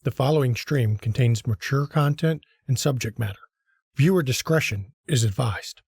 The following stream contains mature content and subject matter. Viewer discretion is advised.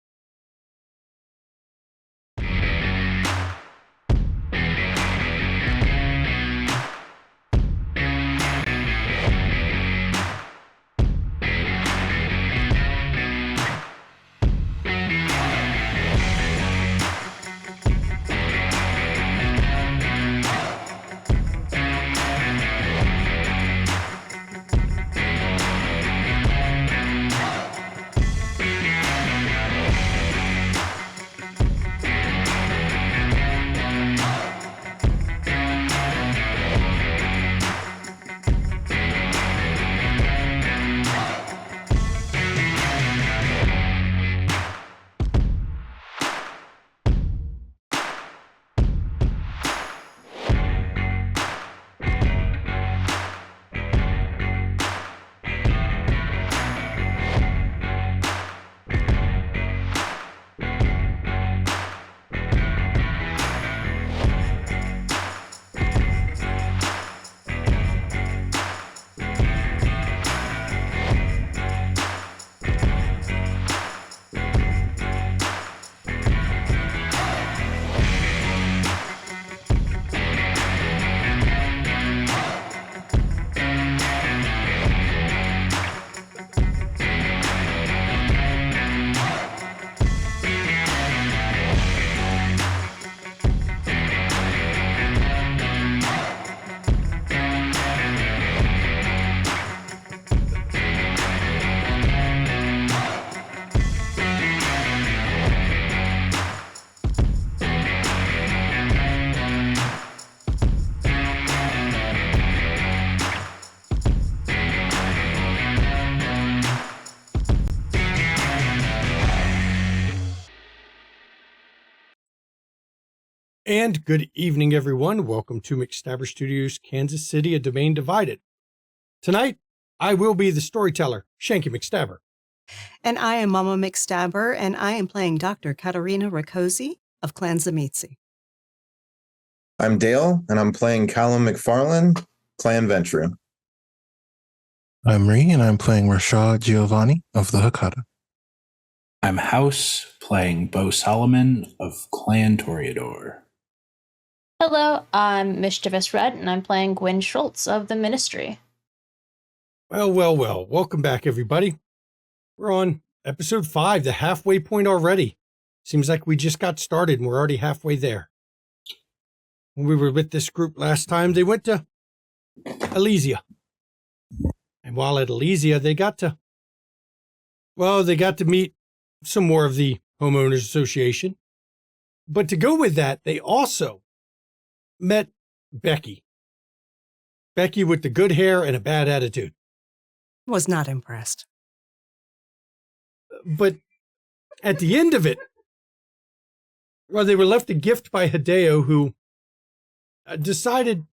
And good evening, everyone. Welcome to McStabber Studios, Kansas City, A Domain Divided. Tonight, I will be the storyteller, Shanky McStabber. And I am Mama McStabber, and I am playing Dr. Katarina Rakosi of Clan Zamitzi. I'm Dale, and I'm playing Callum McFarlane, Clan Ventura. I'm Ree, and I'm playing Rashad Giovanni of the Hakata. I'm House, playing Bo Solomon of Clan Toreador. Hello, I'm Mischievous Red, and I'm playing Gwen Schultz of the Ministry. Well. Welcome back, everybody. We're on episode 5, the halfway point already. Seems like we just got started, and we're already halfway there. When we were with this group last time, they went to Elysia. And while at Elysia, they got to meet some more of the Homeowners Association. But to go with that, they also met Becky. Becky with the good hair and a bad attitude. Was not impressed. But at the end of it, well, they were left a gift by Hideo, who decided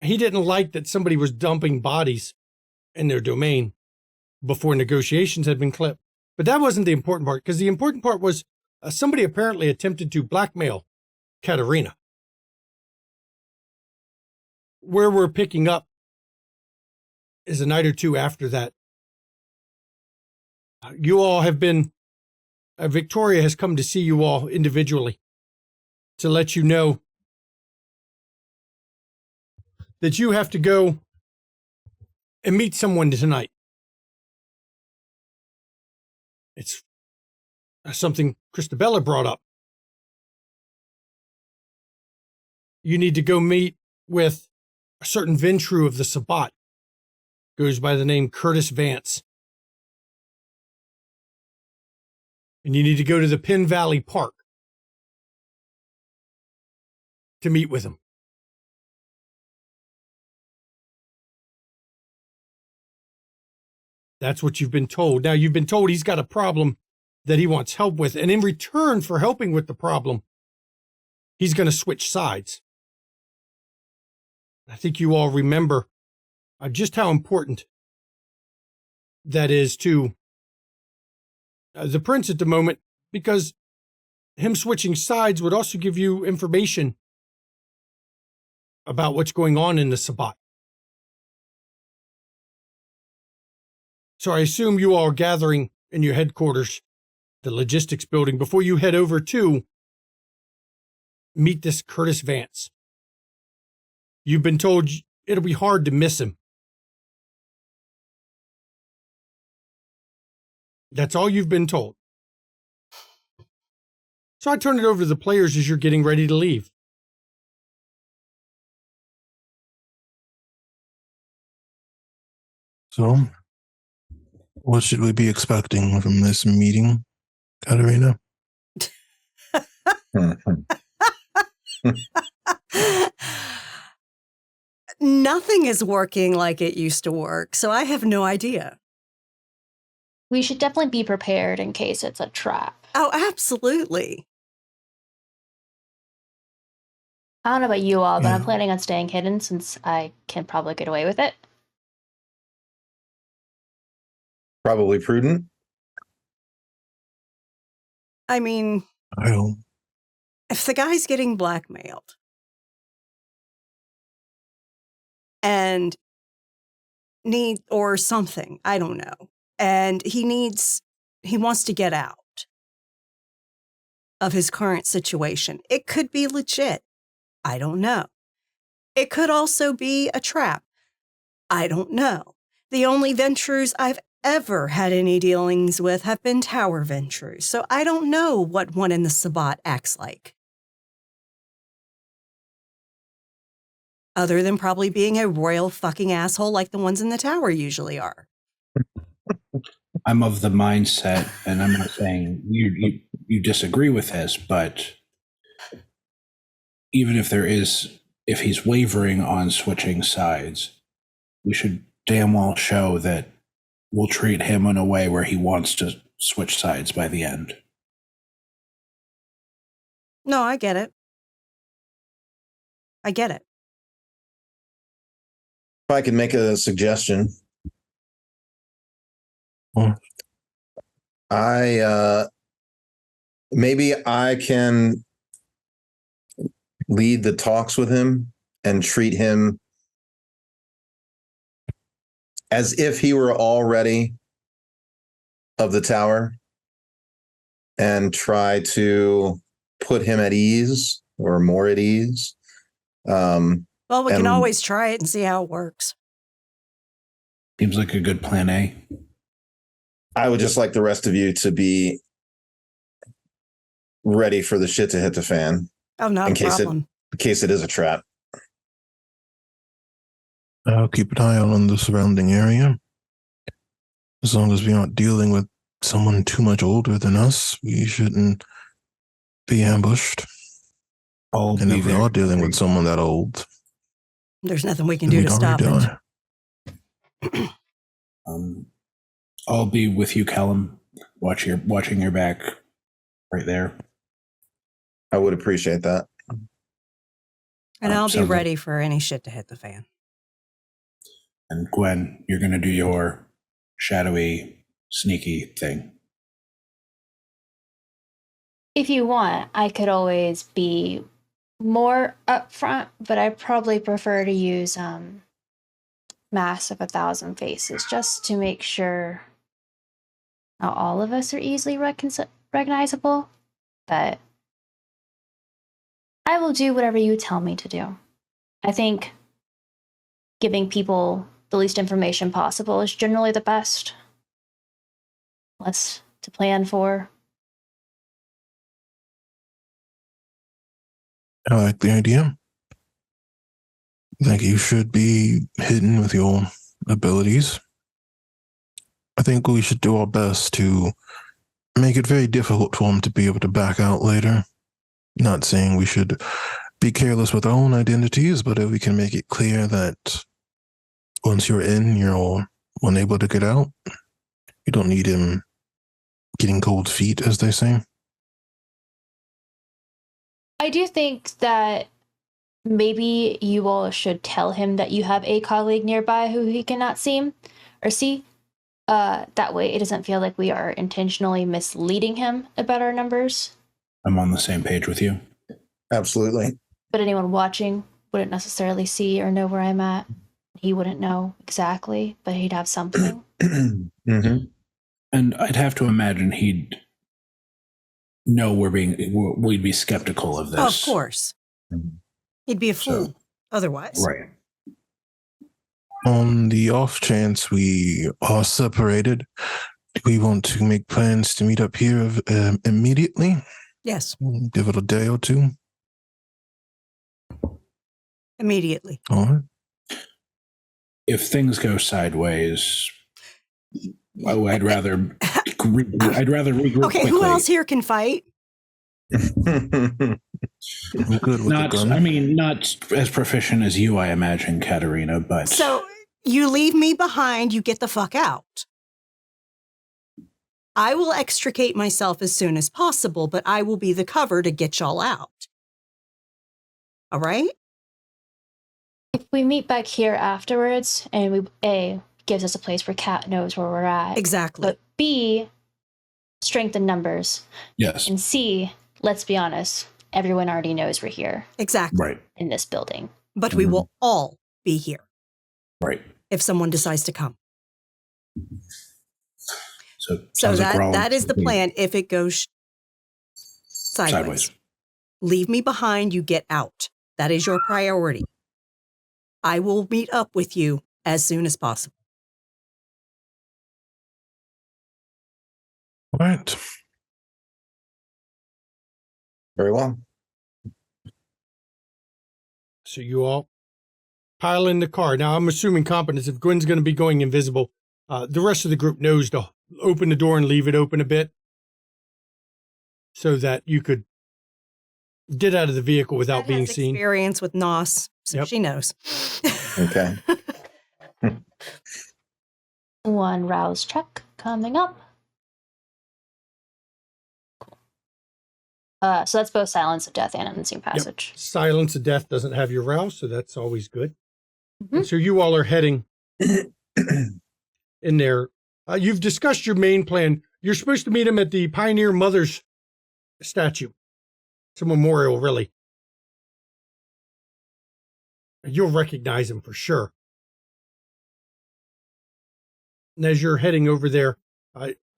he didn't like that somebody was dumping bodies in their domain before negotiations had been clipped. But that wasn't the important part, because the important part was somebody apparently attempted to blackmail Katarina. Where we're picking up is a night or two after that. You all have been, Victoria has come to see you all individually to let you know that you have to go and meet someone tonight. It's something Christabella brought up. You need to go meet with a certain Ventru of the Sabbat. Goes by the name Curtis Vance. And you need to go to the Penn Valley Park to meet with him. That's what you've been told. Now, you've been told he's got a problem that he wants help with. And in return for helping with the problem, he's going to switch sides. I think you all remember just how important that is to the prince at the moment, because him switching sides would also give you information about what's going on in the Sabbat. So I assume you all are gathering in your headquarters, the logistics building, before you head over to meet this Curtis Vance. You've been told it'll be hard to miss him. That's all you've been told. So I turn it over to the players as you're getting ready to leave. So, what should we be expecting from this meeting, Katarina? Nothing is working like it used to work, so I have no idea. We should definitely be prepared in case it's a trap. Oh, absolutely. I don't know about you all, but I'm Yeah. planning on staying hidden since I can probably get away with it. Probably prudent. I mean, I don't. if the guy's getting blackmailed and or something, I don't know, and he wants to get out of his current situation, it could be legit. I don't know. It could also be a trap. I don't know. The only Ventures I've ever had any dealings with have been Tower Ventures, so I don't know what one in the Sabbat acts like. Other than probably being a royal fucking asshole like the ones in the tower usually are. I'm of the mindset, and I'm not saying you disagree with this, but even if he's wavering on switching sides, we should damn well show that we'll treat him in a way where he wants to switch sides by the end. No, I get it. I get it. If I could make a suggestion, Well, maybe I can lead the talks with him and treat him as if he were already of the tower and try to put him at ease or more at ease. Well, we can And- always try it and see how it works. Seems like a good plan A. I would just like the rest of you to be ready for the shit to hit the fan Oh, not in a problem. case it is a trap. I'll keep an eye on the surrounding area. As long as we aren't dealing with someone too much older than us, we shouldn't be ambushed. I'll And be if we there. are dealing with someone that old, There's nothing we can then do we'd to stop already it. die. I'll be with you, Callum. Watching your back, right there. I would appreciate that. And I'll be sounds like- ready for any shit to hit the fan. And Gwen, you're going to do your shadowy, sneaky thing. If you want, I could always be more upfront, but I probably prefer to use Mask of 1,000 Faces just to make sure not all of us are easily recognizable. But I will do whatever you tell me to do. I think giving people the least information possible is generally the best. Less to plan for. I like the idea. I think you should be hidden with your abilities. I think we should do our best to make it very difficult for him to be able to back out later. Not saying we should be careless with our own identities, but if we can make it clear that once you're in, you're unable to get out, you don't need him getting cold feet, as they say. I do think that maybe you all should tell him that you have a colleague nearby who he cannot see or see. That way it doesn't feel like we are intentionally misleading him about our numbers. I'm on the same page with you. Absolutely. But anyone watching wouldn't necessarily see or know where I'm at. He wouldn't know exactly, but he'd have something. Mm-hmm. And I'd have to imagine he'd know we'd be skeptical of this. Of course. He'd be a fool otherwise. Right. On the off chance we are separated, do we want to make plans to meet up here immediately? Yes, Give it a day or two? immediately. All right. If things go sideways, I'd rather regroup Okay, quickly. who else here can fight? I'm good with the gun. Not as proficient as you, I imagine, Katerina, but So you leave me behind, you get the fuck out. I will extricate myself as soon as possible, but I will be the cover to get y'all out. All right? If we meet back here afterwards, and we A, gives us a place where Cat knows where we're at. Exactly. But B, strength in numbers. yes, And C, let's be honest, everyone already knows we're here Exactly. right, in this building. But we will all be here right. if someone decides to come. So So sounds like we're all that is the plan if it goes sideways. Leave me behind, you get out. That is your priority. I will meet up with you as soon as possible. All right. Very well. So you all pile in the car. Now, I'm assuming competence. If Gwen's going to be going invisible, the rest of the group knows to open the door and leave it open a bit so that you could get out of the vehicle without Kat being has seen. Experience with NOS, so Yep. she knows. Okay. One rouse check coming up. So that's both Silence of Death and Unseen Passage. Silence of Death doesn't have your rouse, so that's always good. Mhm. And so you all are heading in there. You've discussed your main plan. You're supposed to meet him at the Pioneer Mother's statue. It's a memorial, really. You'll recognize him for sure. And as you're heading over there,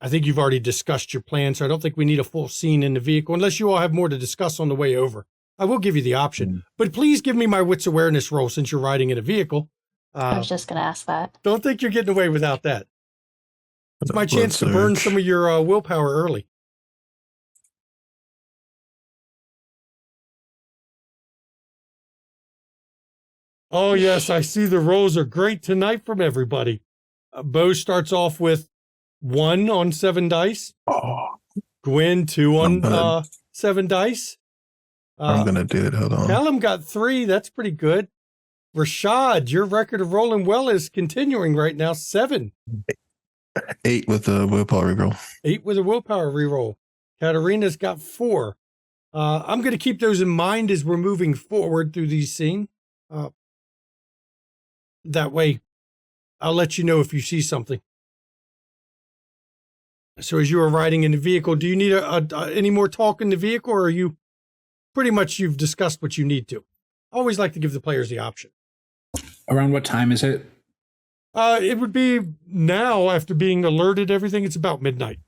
I think you've already discussed your plan, so I don't think we need a full scene in the vehicle, unless you all have more to discuss on the way over. I will give you the option, but please give me my wits awareness roll since you're riding in a vehicle. I was just going to ask that. Don't think you're getting away without that. It's my Blood chance to burn surge. some of your willpower early. Oh, yes, I see the rolls are great tonight from everybody. Bo starts off with 1 on 7 dice. Oh, Gwen, 2 on gonna- 7 dice. I'm going to do it. Hold on. Callum got 3. That's pretty good. Rashad, your record of rolling well is continuing right now. 7. 8 with the willpower reroll. 8 with a willpower reroll. Katarina's got 4. I'm going to keep those in mind as we're moving forward through these scenes. That way, I'll let you know if you see something. So as you are riding in the vehicle, do you need any more talk in the vehicle, or are you pretty much you've discussed what you need to? I always like to give the players the option. Around what time is it? It would be now after being alerted everything. It's about midnight.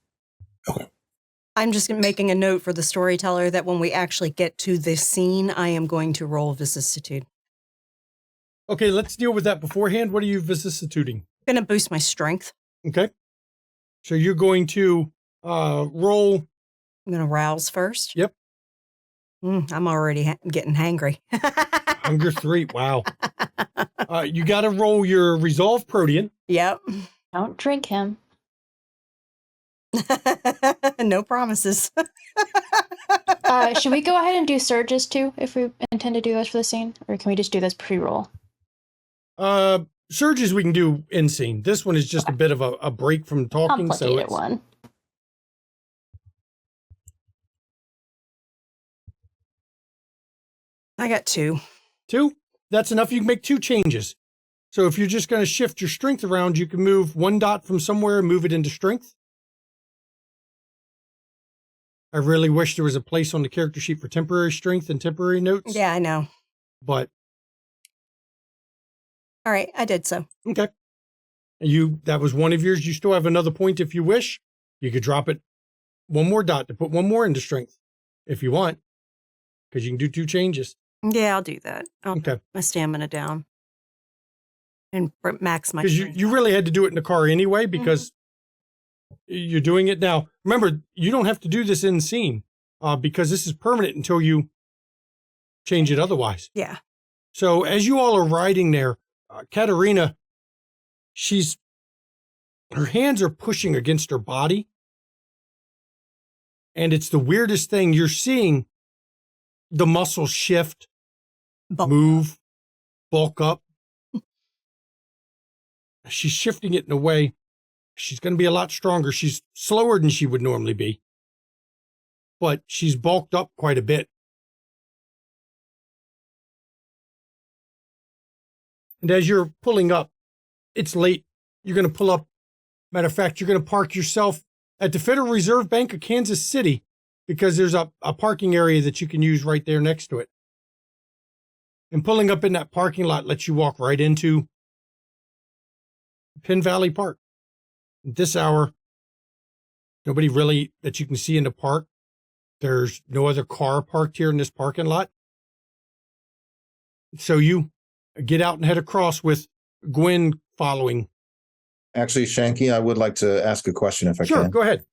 I'm just making a note for the storyteller that when we actually get to this scene, I am going to roll vicissitude. Okay, let's deal with that beforehand. What are you vicissituting? I'm going to boost my strength. Okay. So you're going to roll. I'm going to rouse first. Yep. I'm already getting hangry. Hunger 3. Wow. You got to roll your resolve protean. Yep. Don't drink him. No promises. Should we go ahead and do surges too, if we intend to do those for the scene? Or can we just do this pre-roll? Surges we can do in scene. This one is just a bit of a break from talking. Complicated one. I got 2. 2. That's enough. You can make 2 changes. So if you're just going to shift your strength around, you can move 1 dot from somewhere and move it into strength. I really wish there was a place on the character sheet for temporary strength and temporary notes. Yeah, I know. But All right, I did so. okay. That was one of yours. You still have another point if you wish. You could drop it one more dot to put one more into strength if you want, because you can do 2 changes. Yeah, I'll do that. I'll Okay. put my stamina down and max my. Because you really had to do it in the car anyway, because you're doing it now. Remember, you don't have to do this in scene because this is permanent until you change it otherwise. Yeah. So as you all are riding there, Katerina, her hands are pushing against her body. And it's the weirdest thing. You're seeing the muscles shift, move, bulk up. She's shifting it in a way. She's going to be a lot stronger. She's slower than she would normally be, but she's bulked up quite a bit. And as you're pulling up, it's late. You're going to pull up. Matter of fact, you're going to park yourself at the Federal Reserve Bank of Kansas City because there's a parking area that you can use right there next to it. And pulling up in that parking lot lets you walk right into Penn Valley Park. At this hour, nobody really that you can see in the park. There's no other car parked here in this parking lot. So you get out and head across with Gwen following. Actually, Shanky, I would like to ask a question if I can. Sure, go ahead.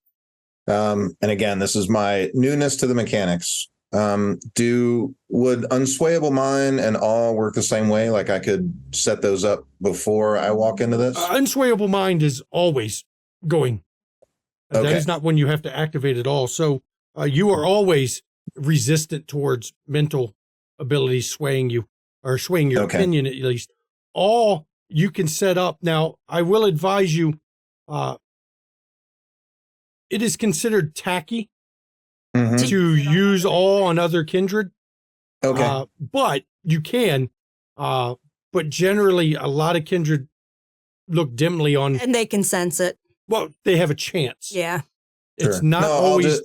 And again, this is my newness to the mechanics. Would unswayable mind and all work the same way? Like I could set those up before I walk into this? Unswayable mind is always going. Okay. That is not when you have to activate at all. So you are always resistant towards mental abilities swaying you, or swaying your opinion at least. All you can set up. Now, I will advise you, it is considered tacky to use all on other kindred. Okay. But you can. But generally, a lot of kindred look dimly on. And they can sense it. Well, they have a chance. Yeah. It's not always.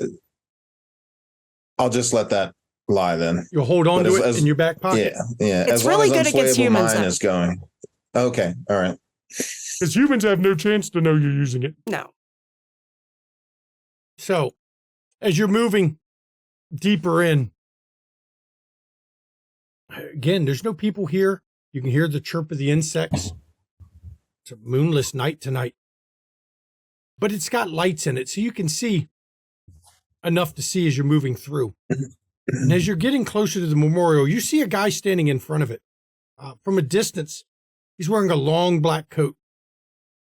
I'll just let that lie then. You'll hold on to it in your back pocket. Yeah. It's really good against humans. Mine is going. Okay. All right. Because humans have no chance to know you're using it. No. So, as you're moving deeper in, again, there's no people here. You can hear the chirp of the insects. It's a moonless night tonight. But it's got lights in it, so you can see enough to see as you're moving through. And as you're getting closer to the memorial, you see a guy standing in front of it. From a distance, he's wearing a long black coat.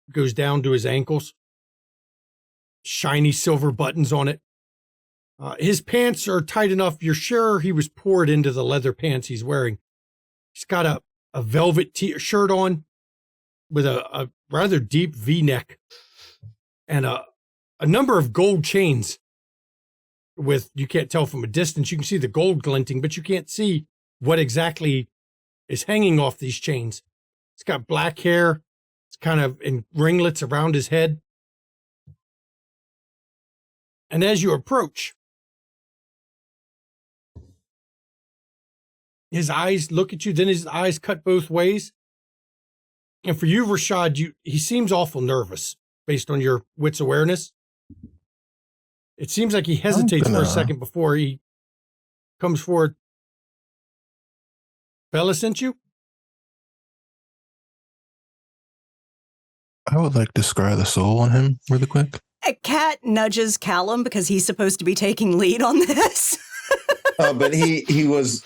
It goes down to his ankles. Shiny silver buttons on it. His pants are tight enough, you're sure he was poured into the leather pants he's wearing. He's got a velvet shirt on with a rather deep V-neck and a number of gold chains with, you can't tell from a distance, you can see the gold glinting, but you can't see what exactly is hanging off these chains. He's got black hair. It's kind of in ringlets around his head. And as you approach, his eyes look at you, then his eyes cut both ways. And for you, Rashad, he seems awful nervous based on your wits awareness. It seems like he hesitates for a second before he comes forward. Bella sent you? I would like to scry the soul on him really quick. Kat nudges Callum because he's supposed to be taking lead on this. But he was,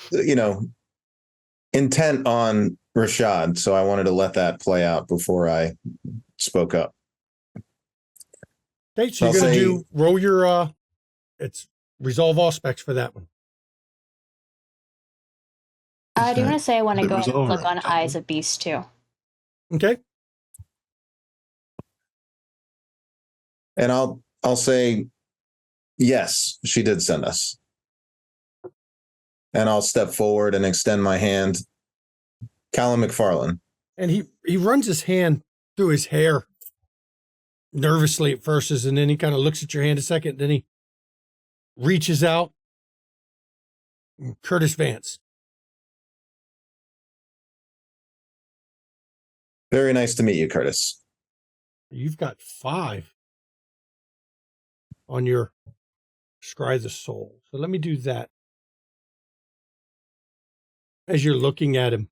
intent on Rashad, so I wanted to let that play out before I spoke up. Okay, so you're going to roll your, it's resolve all specs for that one. I do want to say I want to go and resolver look on on Eyes of Beast too. Okay. And I'll say, yes, she did send us. And I'll step forward and extend my hand. Callum McFarlane. And he runs his hand through his hair nervously at first, and then he kind of looks at your hand a second, then he reaches out. Curtis Vance. Very nice to meet you, Curtis. You've got 5 on your Scry the Soul. So let me do that. As you're looking at him,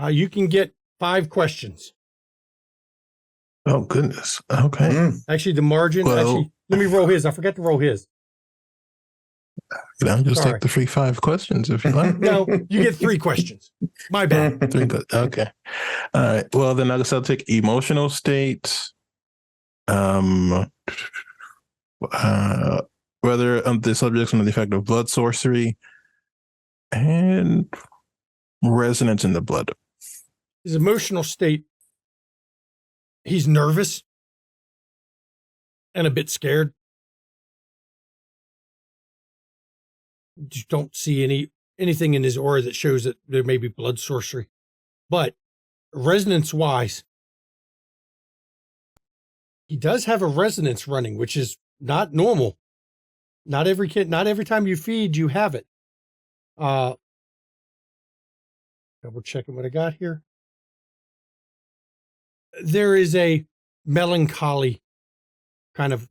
you can get 5 questions. Oh, goodness. Okay. Actually, the margin, Well, let me roll his. I forgot to roll his. I'll just Sorry. take the free 5 questions if you like. No, you get 3 questions. My bad. Okay. All right. Well, then I guess I'll take emotional state. Whether the subjects under the effect of blood sorcery and resonance in the blood. His emotional state, he's nervous and a bit scared. You don't see anything in his aura that shows that there may be blood sorcery. But resonance-wise, he does have a resonance running, which is not normal. Not every time you feed, you have it. Double checking what I got here. There is a melancholy kind of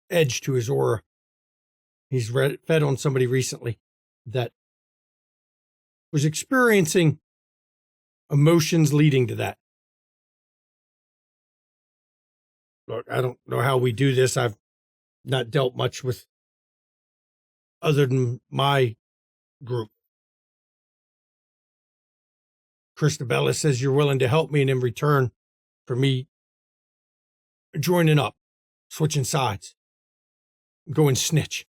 edge to his aura. He's fed on somebody recently that was experiencing emotions leading to that. Look, I don't know how we do this. I've not dealt much with other than my group. Christabella says you're willing to help me, and in return for me joining up, switching sides, going snitch.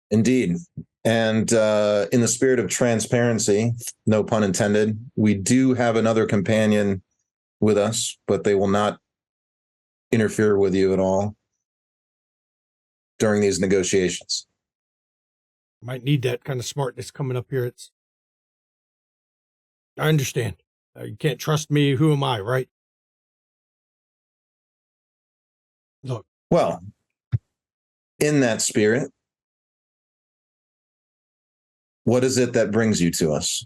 Indeed. And in the spirit of transparency, no pun intended, we do have another companion with us, but they will not interfere with you at all during these negotiations. Might need that kind of smartness coming up here. I understand. You can't trust me. Who am I, right? Look. Well, in that spirit, what is it that brings you to us?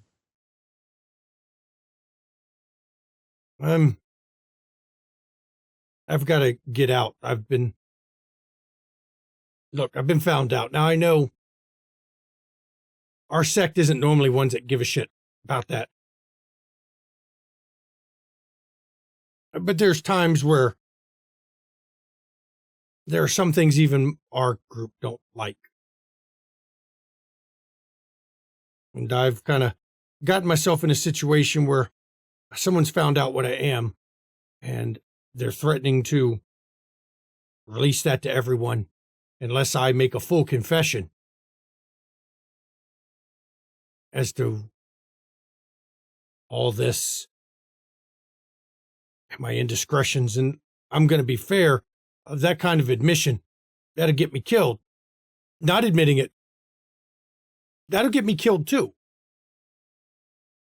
I've got to get out. I've been found out. Now I know our sect isn't normally ones that give a shit about that. But there's times where there are some things even our group don't like. And I've kind of gotten myself in a situation where someone's found out what I am, and they're threatening to release that to everyone unless I make a full confession as to all this and my indiscretions. And I'm going to be fair, that kind of admission, that'll get me killed. Not admitting it, that'll get me killed too.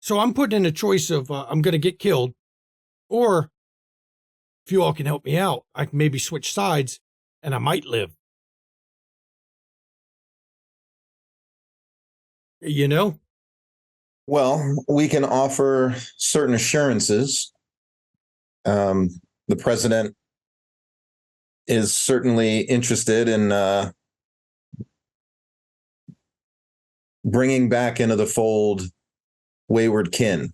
So I'm putting in a choice of I'm going to get killed, or if you all can help me out, I can maybe switch sides and I might live. You know? Well, we can offer certain assurances. The president is certainly interested in bringing back into the fold wayward kin,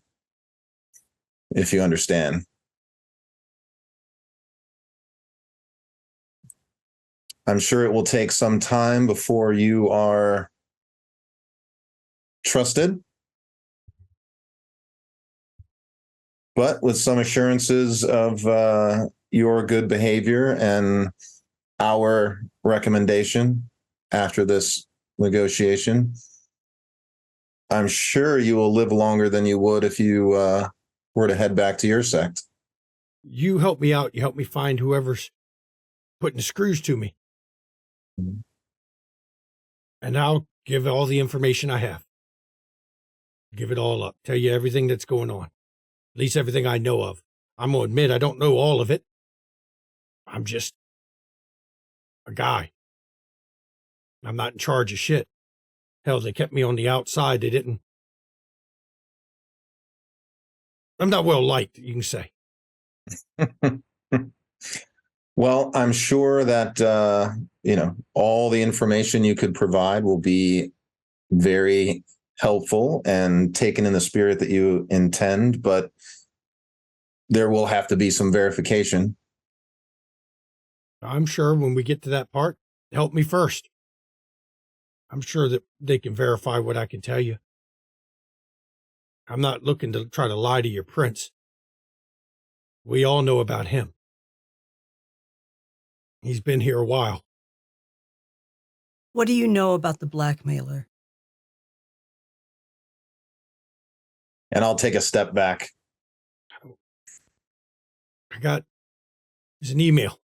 if you understand. I'm sure it will take some time before you are trusted, but with some assurances of your good behavior and our recommendation after this negotiation, I'm sure you will live longer than you would if you were to head back to your sect. You help me out. You help me find whoever's putting the screws to me. Mm-hmm. And I'll give all the information I have. Give it all up. Tell you everything that's going on. At least everything I know of. I'm going to admit I don't know all of it. I'm just a guy. I'm not in charge of shit. Hell, they kept me on the outside. They didn't I'm not well liked, you can say. Well, I'm sure that, all the information you could provide will be very helpful and taken in the spirit that you intend, but there will have to be some verification. I'm sure when we get to that part, help me first. I'm sure that they can verify what I can tell you. I'm not looking to try to lie to your prince. We all know about him. He's been here a while. What do you know about the blackmailer? And I'll take a step back. There's an email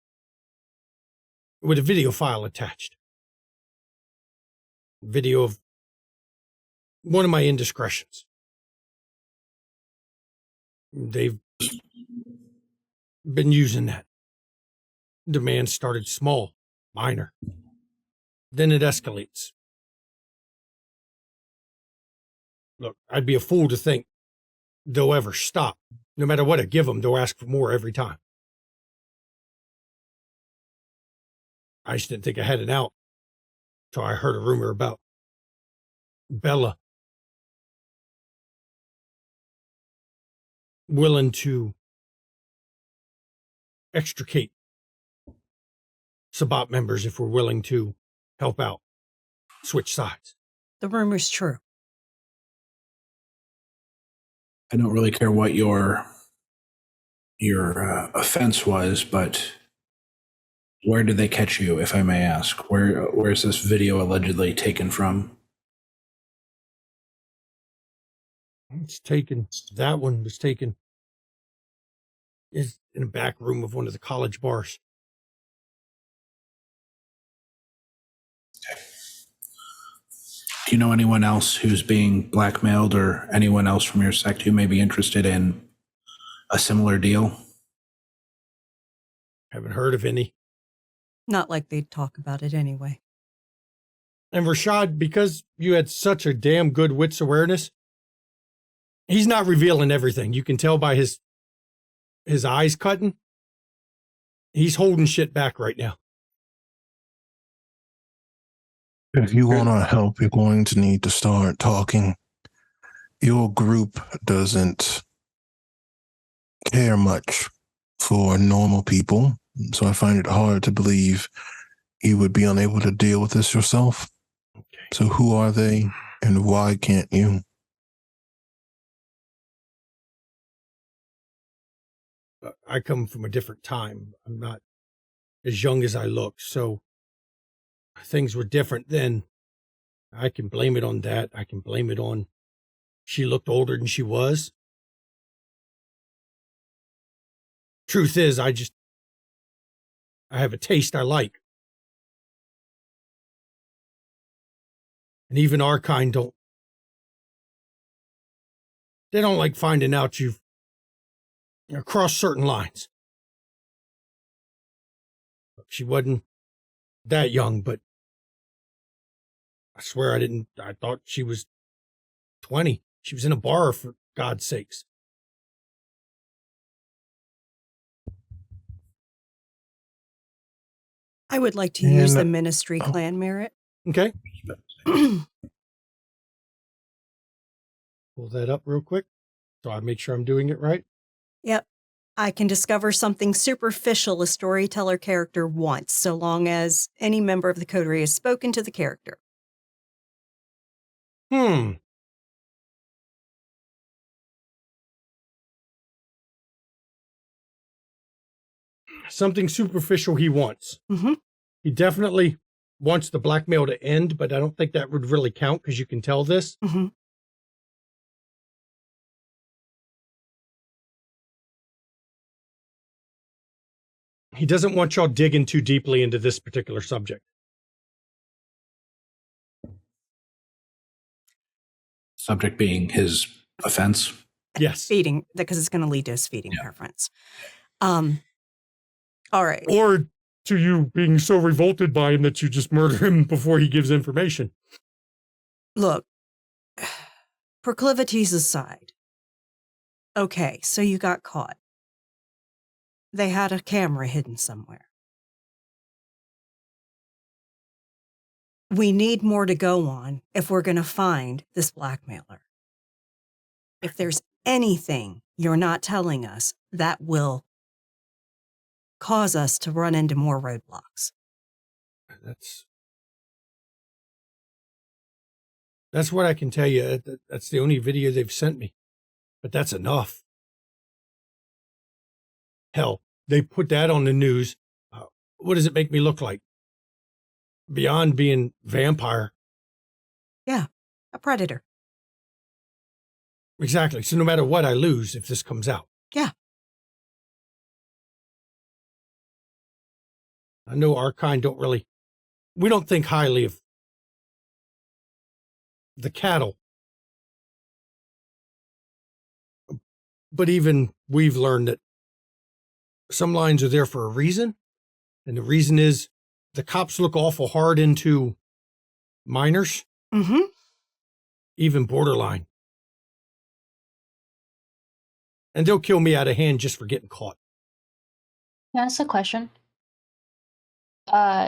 with a video file attached. Video of one of my indiscretions. They've been using that. Demand started small, minor. Then it escalates. Look, I'd be a fool to think they'll ever stop. No matter what I give them, they'll ask for more every time. I just didn't think I had an out until I heard a rumor about Bella willing to extricate Sabbat members if we're willing to help out, switch sides. The rumor's true. I don't really care what your offense was, but where did they catch you, if I may ask? Where is this video allegedly taken from? That one was taken is in a back room of one of the college bars. Do you know anyone else who's being blackmailed or anyone else from your sect who may be interested in a similar deal? Haven't heard of any. Not like they'd talk about it anyway. And Rashad, because you had such a damn good wits awareness, he's not revealing everything. You can tell by his eyes cutting. He's holding shit back right now. If you want to help, you're going to need to start talking. Your group doesn't care much for normal people, so I find it hard to believe you would be unable to deal with this yourself. Okay. So who are they, and why can't you? I come from a different time. I'm not as young as I look, so things were different then. I can blame it on that. I can blame it on she looked older than she was. Truth is, I have a taste I like. And even our kind they don't like finding out you've crossed certain lines. She wasn't that young, but I swear I thought she was 20. She was in a bar, for God's sakes. I would like to use the ministry clan merit. Okay. Pull that up real quick so I make sure I'm doing it right. Yep. I can discover something superficial a storyteller character wants, so long as any member of the coterie has spoken to the character. Something superficial he wants. Mm-hmm. He definitely wants the blackmail to end, but I don't think that would really count because you can tell this. Mm-hmm. He doesn't want y'all digging too deeply into this particular subject. Subject being his offense. Yes. Feeding, because it's going to lead to his feeding preference. All right. Or to you being so revolted by him that you just murder him before he gives information. Look, proclivities aside, Okay, so you got caught. They had a camera hidden somewhere. We need more to go on if we're going to find this blackmailer. If there's anything you're not telling us, that will cause us to run into more roadblocks. That's what I can tell you. That's the only video they've sent me, but that's enough. Hell, they put that on the news. What does it make me look like? Beyond being vampire. Yeah, a predator. Exactly. So no matter what, I lose if this comes out. Yeah. I know our kind we don't think highly of the cattle. But even we've learned that some lines are there for a reason. And the reason is the cops look awful hard into minors, even borderline. And they'll kill me out of hand just for getting caught. Can I ask a question?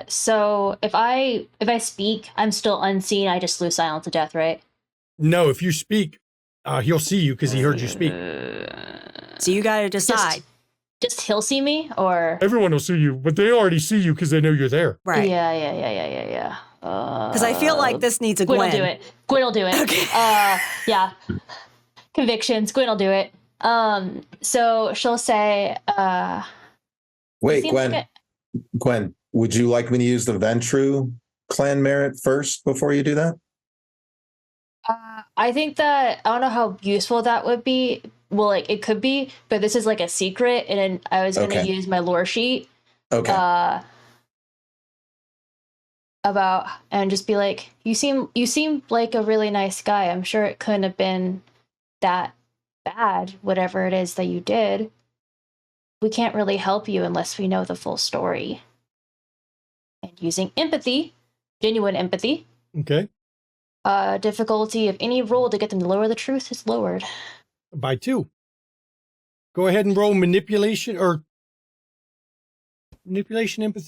So if I speak, I'm still unseen. I just lose silence to death, right? No, if you speak, he'll see you because he heard you speak. So you got to decide. Just he'll see me, or Everyone will see you, but they already see you because they know you're there. Right. Yeah. Because I feel like this needs a Gwen. Gwen will do it. Gwen will do it. Okay. Yeah. Convictions. Gwen will do it. So she'll say, Wait, Gwen, would you like me to use the Ventru clan merit first before you do that? I think that I don't know how useful that would be. Well, like it could be, but this is like a secret, and I was going to use my lore sheet. Okay. About and just be like, you seem like a really nice guy. I'm sure it couldn't have been that bad, whatever it is that you did. We can't really help you unless we know the full story. And using empathy, genuine empathy. Okay. Difficulty of any roll to get them to lower the truth is lowered. By 2. Go ahead and roll manipulation, empathy,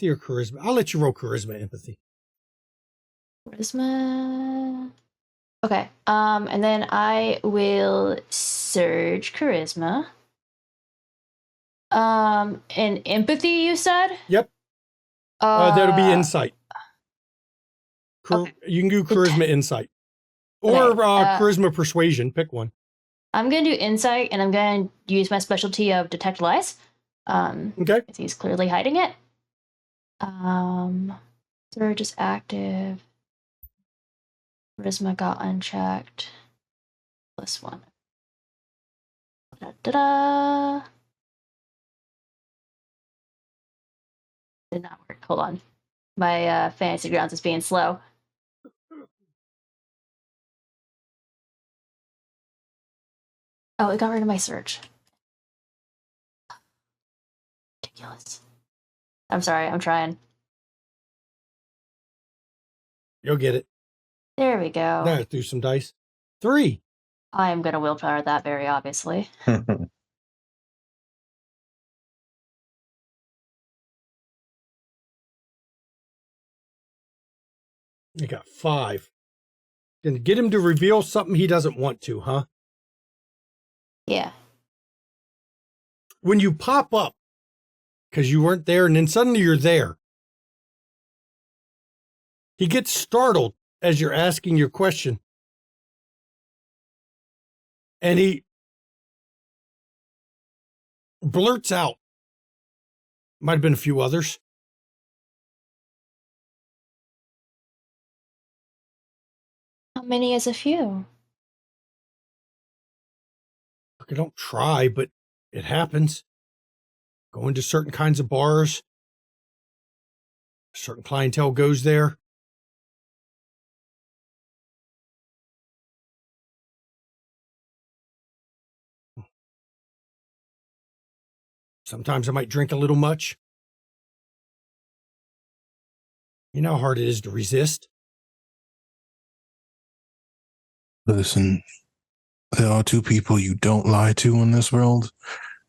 or charisma. I'll let you roll charisma, empathy. Charisma. Okay. And then I will surge charisma. And empathy, you said? Yep. That'll be insight. Okay. You can do charisma, insight, or charisma, persuasion. Pick one. I'm gonna do insight, and I'm gonna use my specialty of detect lies. Okay. If he's clearly hiding it. Surge is active. Charisma got unchecked. +1. Da-da-da. Did not work. Hold on. My fantasy grounds is being slow. Oh, it got rid of my search. Ridiculous. I'm sorry, I'm trying. You'll get it. There we go. Now through some dice. 3. I am going to willpower that very obviously. You got 5. Gonna get him to reveal something he doesn't want to, huh? Yeah. When you pop up, because you weren't there, and then suddenly you're there, he gets startled as you're asking your question. And he blurts out, might have been a few others, How many is a few? look, I don't try, but it happens. Going to certain kinds of bars, certain clientele goes there. Sometimes I might drink a little much. You know how hard it is to resist. Listen, there are two people you don't lie to in this world.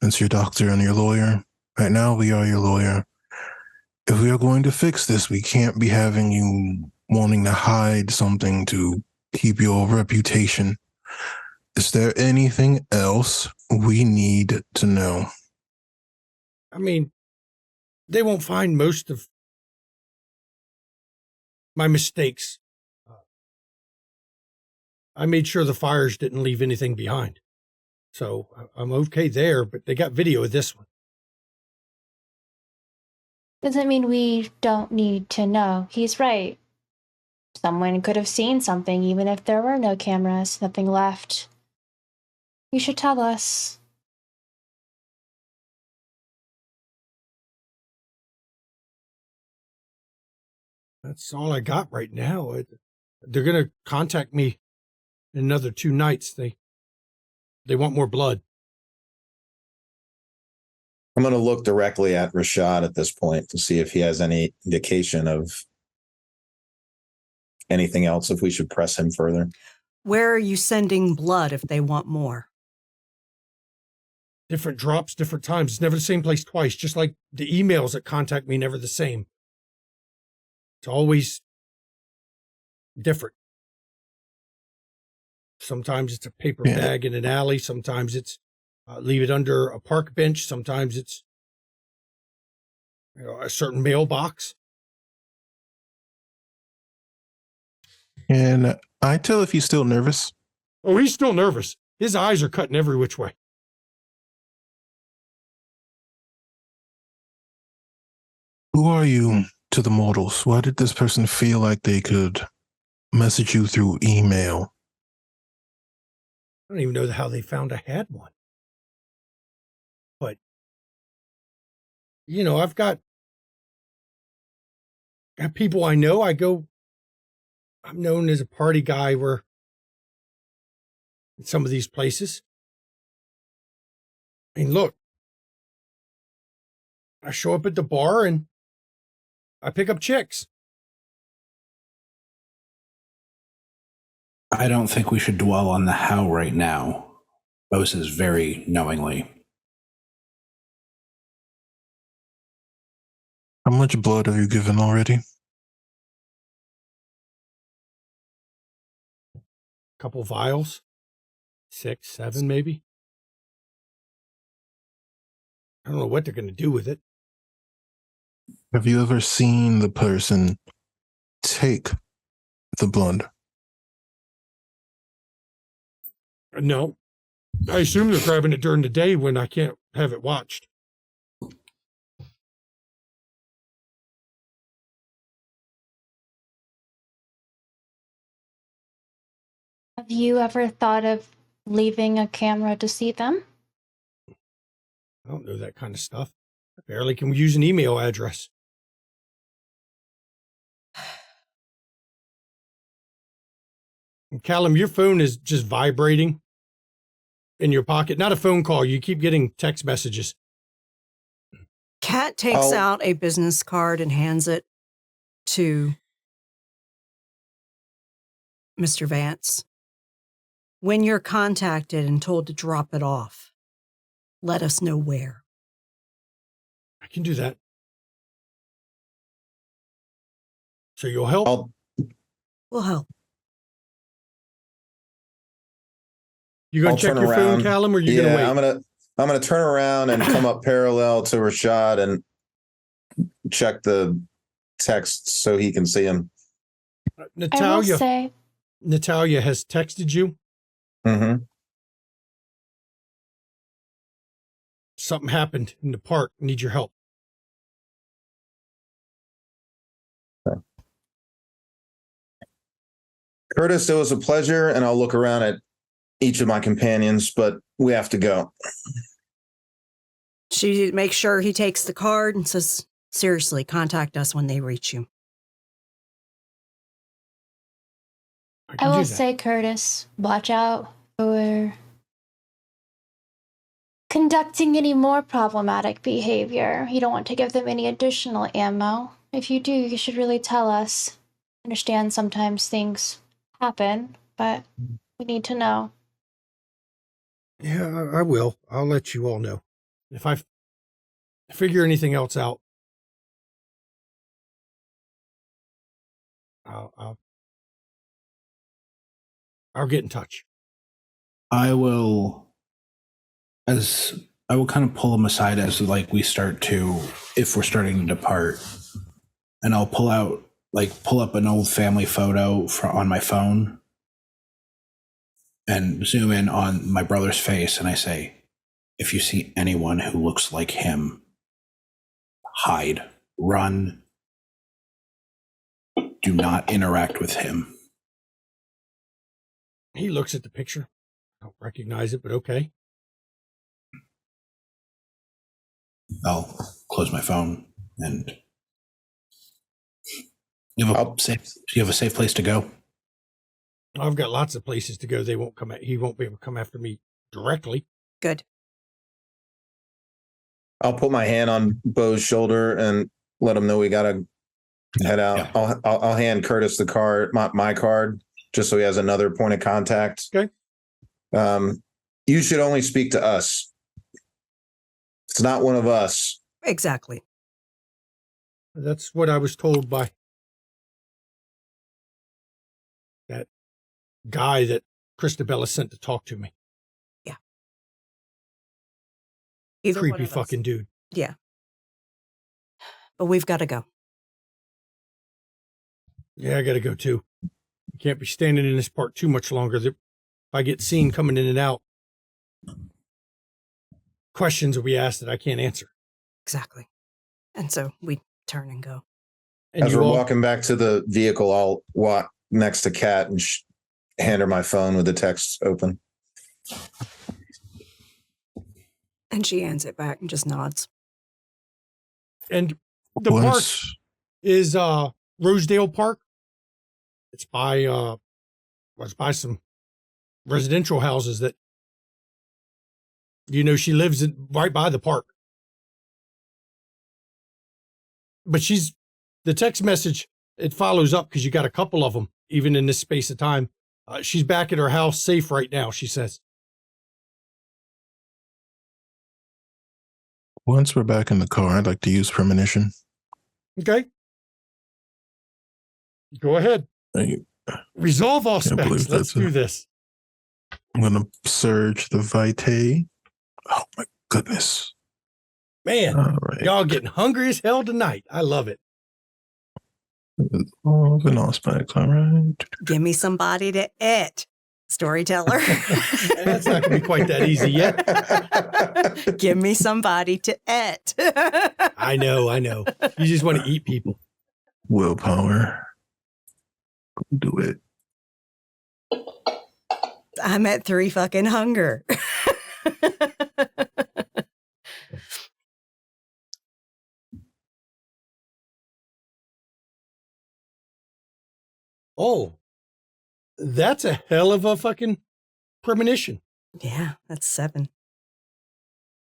It's your doctor and your lawyer. Right now, we are your lawyer. If we are going to fix this, we can't be having you wanting to hide something to keep your reputation. Is there anything else we need to know? I mean, they won't find most of my mistakes. I made sure the fires didn't leave anything behind. So I'm okay there, but they got video of this one. Doesn't mean we don't need to know. He's right. Someone could have seen something, even if there were no cameras, nothing left. You should tell us. That's all I got right now. They're going to contact me in another 2 nights. They want more blood. I'm going to look directly at Rashad at this point to see if he has any indication of anything else, if we should press him further. Where are you sending blood if they want more? Different drops, different times. It's never the same place twice, just like the emails that contact me, never the same. It's always different. Sometimes it's a paper bag in an alley. Sometimes it's leave it under a park bench. Sometimes it's a certain mailbox. And I tell if he's still nervous. Oh, he's still nervous. His eyes are cutting every which way. Who are you to the mortals? Why did this person feel like they could message you through email? I don't even know how they found I had one. But, I've got people I know. I'm known as a party guy in some of these places. I mean, look, I show up at the bar and I pick up chicks. I don't think we should dwell on the how right now. Bo says very knowingly. How much blood have you given already? Couple vials, 6, 7 maybe. I don't know what they're going to do with it. Have you ever seen the person take the blood? No. I assume they're grabbing it during the day when I can't have it watched. Have you ever thought of leaving a camera to see them? I don't know that kind of stuff. I barely can use an email address. And Callum, your phone is just vibrating in your pocket. Not a phone call. You keep getting text messages. Kat takes out a business card and hands it to Mr. Vance. When you're contacted and told to drop it off, let us know where. I can do that. So you'll help? We'll help. You gonna check your phone, Callum, or you gonna wait? I'm gonna turn around and come up parallel to Rashad and check the texts so he can see them. Natalia has texted you. Mm-hmm. Something happened in the park. Need your help. Okay. Curtis, it was a pleasure, and I'll look around at each of my companions, but we have to go. She makes sure he takes the card and says, seriously, contact us when they reach you. I will say, Curtis, watch out for conducting any more problematic behavior. You don't want to give them any additional ammo. If you do, you should really tell us. Understand sometimes things happen, but we need to know. Yeah, I will. I'll let you all know. If I figure anything else out, I'll get in touch. I will kind of pull him aside as like we start to, if we're starting to depart, and I'll pull up an old family photo on my phone and zoom in on my brother's face, and I say, if you see anyone who looks like him, hide, run, do not interact with him. He looks at the picture. I don't recognize it, but okay. I'll close my phone and you have a safe place to go. I've got lots of places to go. He won't be able to come after me directly. Good. I'll put my hand on Bo's shoulder and let him know we got to head out. Yeah. I'll hand Curtis the card, my card, just so he has another point of contact. Okay. You should only speak to us. It's not one of us. Exactly. That's what I was told by that guy that Christabella sent to talk to me. Yeah. Either creepy fucking dude. Yeah. But we've got to go. Yeah, I got to go too. You can't be standing in this park too much longer. If I get seen coming in and out, questions will be asked that I can't answer. Exactly. And so we turn and go. And as we're walking back to the vehicle, I'll walk next to Kat and hand her my phone with the text open. And she hands it back and just nods. And the park is Rosedale Park. It's by some residential houses that she lives right by the park. But the text message, it follows up because you got a couple of them, even in this space of time. She's back at her house safe right now, she says. Once we're back in the car, I'd like to use premonition. Okay. Go ahead. Resolve all specs. Let's do this. I'm going to surge the vitae. Oh, my goodness. Man, right. Y'all getting hungry as hell tonight. I love it. All the all specs. All right. Give me somebody to eat. Storyteller. That's not going to be quite that easy yet. Give me somebody to eat. I know. You just want to eat people. Willpower. Do it. I'm at 3 fucking hunger. Oh, that's a hell of a fucking premonition. Yeah, that's 7.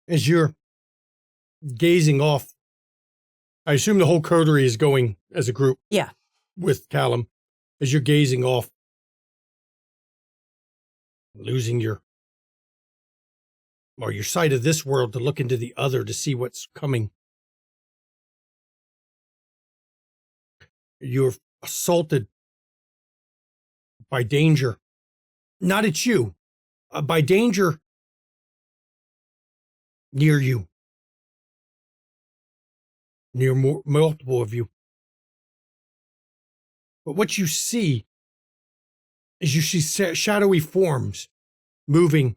As you're gazing off, I assume the whole coterie is going as a group. Yeah. With Callum, as you're gazing off, losing your sight of this world to look into the other to see what's coming. You're assaulted by danger, not at you, by danger near you, near multiple of you. But what you see is shadowy forms moving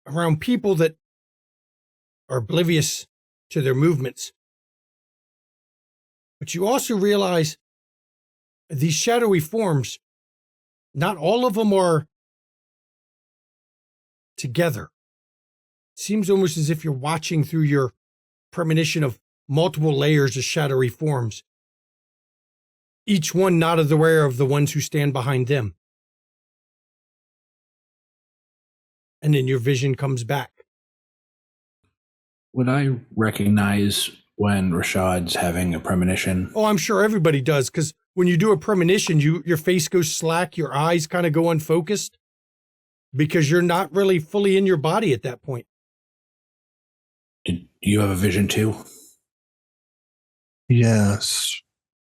around people that are oblivious to their movements. But you also realize these shadowy forms, not all of them are together. It seems almost as if you're watching through your premonition of multiple layers of shadowy forms, each one not aware of the ones who stand behind them. And then your vision comes back. Would I recognize when Rashad's having a premonition? Oh, I'm sure everybody does, because when you do a premonition, your face goes slack, your eyes kind of go unfocused. because you're not really fully in your body at that point. Do you have a vision too? Yes,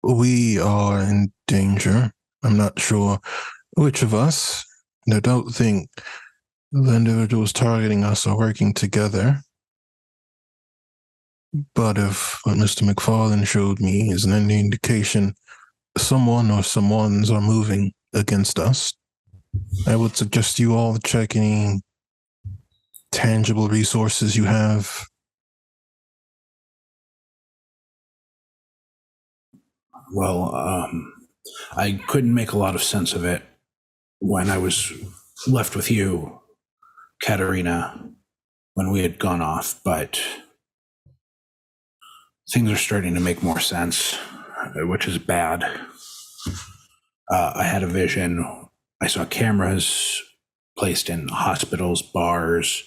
we are in danger. I'm not sure which of us. I don't think the individuals targeting us are working together. But if what Mr. McFarlane showed me is any indication, someone or someones are moving against us, I would suggest you all check any tangible resources you have. Well, I couldn't make a lot of sense of it when I was left with you, Katerina, when we had gone off, but things are starting to make more sense, which is bad. I had a vision. I saw cameras placed in hospitals, bars,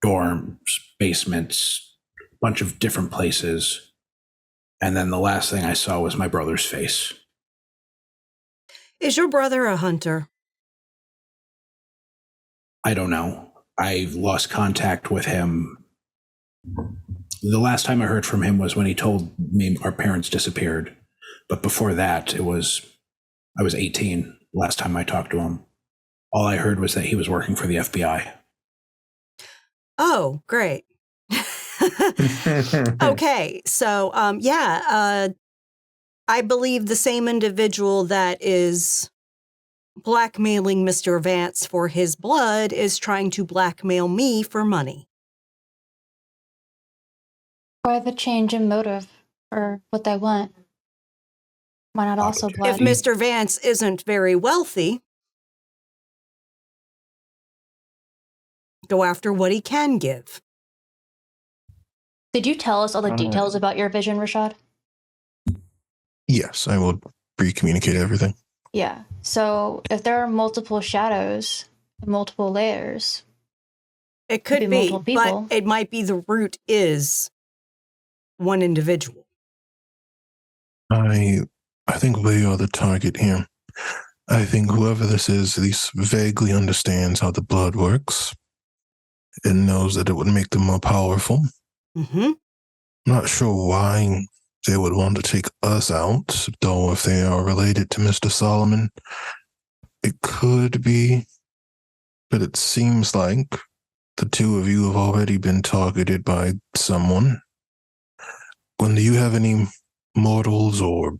dorms, basements, a bunch of different places. And then the last thing I saw was my brother's face. Is your brother a hunter? I don't know. I've lost contact with him. The last time I heard from him was when he told me our parents disappeared. But before that, I was 18 last time I talked to him. All I heard was that he was working for the FBI. Oh, great. Okay, so I believe the same individual that is blackmailing Mr. Vance for his blood is trying to blackmail me for money. Why the change in motive or what they want? Why not also blood? If Mr. Vance isn't very wealthy, go after what he can give. Did you tell us all the details about your vision, Rashad? Yes, I will re-communicate everything. Yeah. So if there are multiple shadows, multiple layers, It could be, multiple but people. it might be the root is one individual. I think we are the target here. I think whoever this is at least vaguely understands how the blood works and knows that it would make them more powerful. Mm-hmm. Not sure why they would want to take us out, though if they are related to Mr. Solomon, it could be, but it seems like the two of you have already been targeted by someone. When do you have any mortals or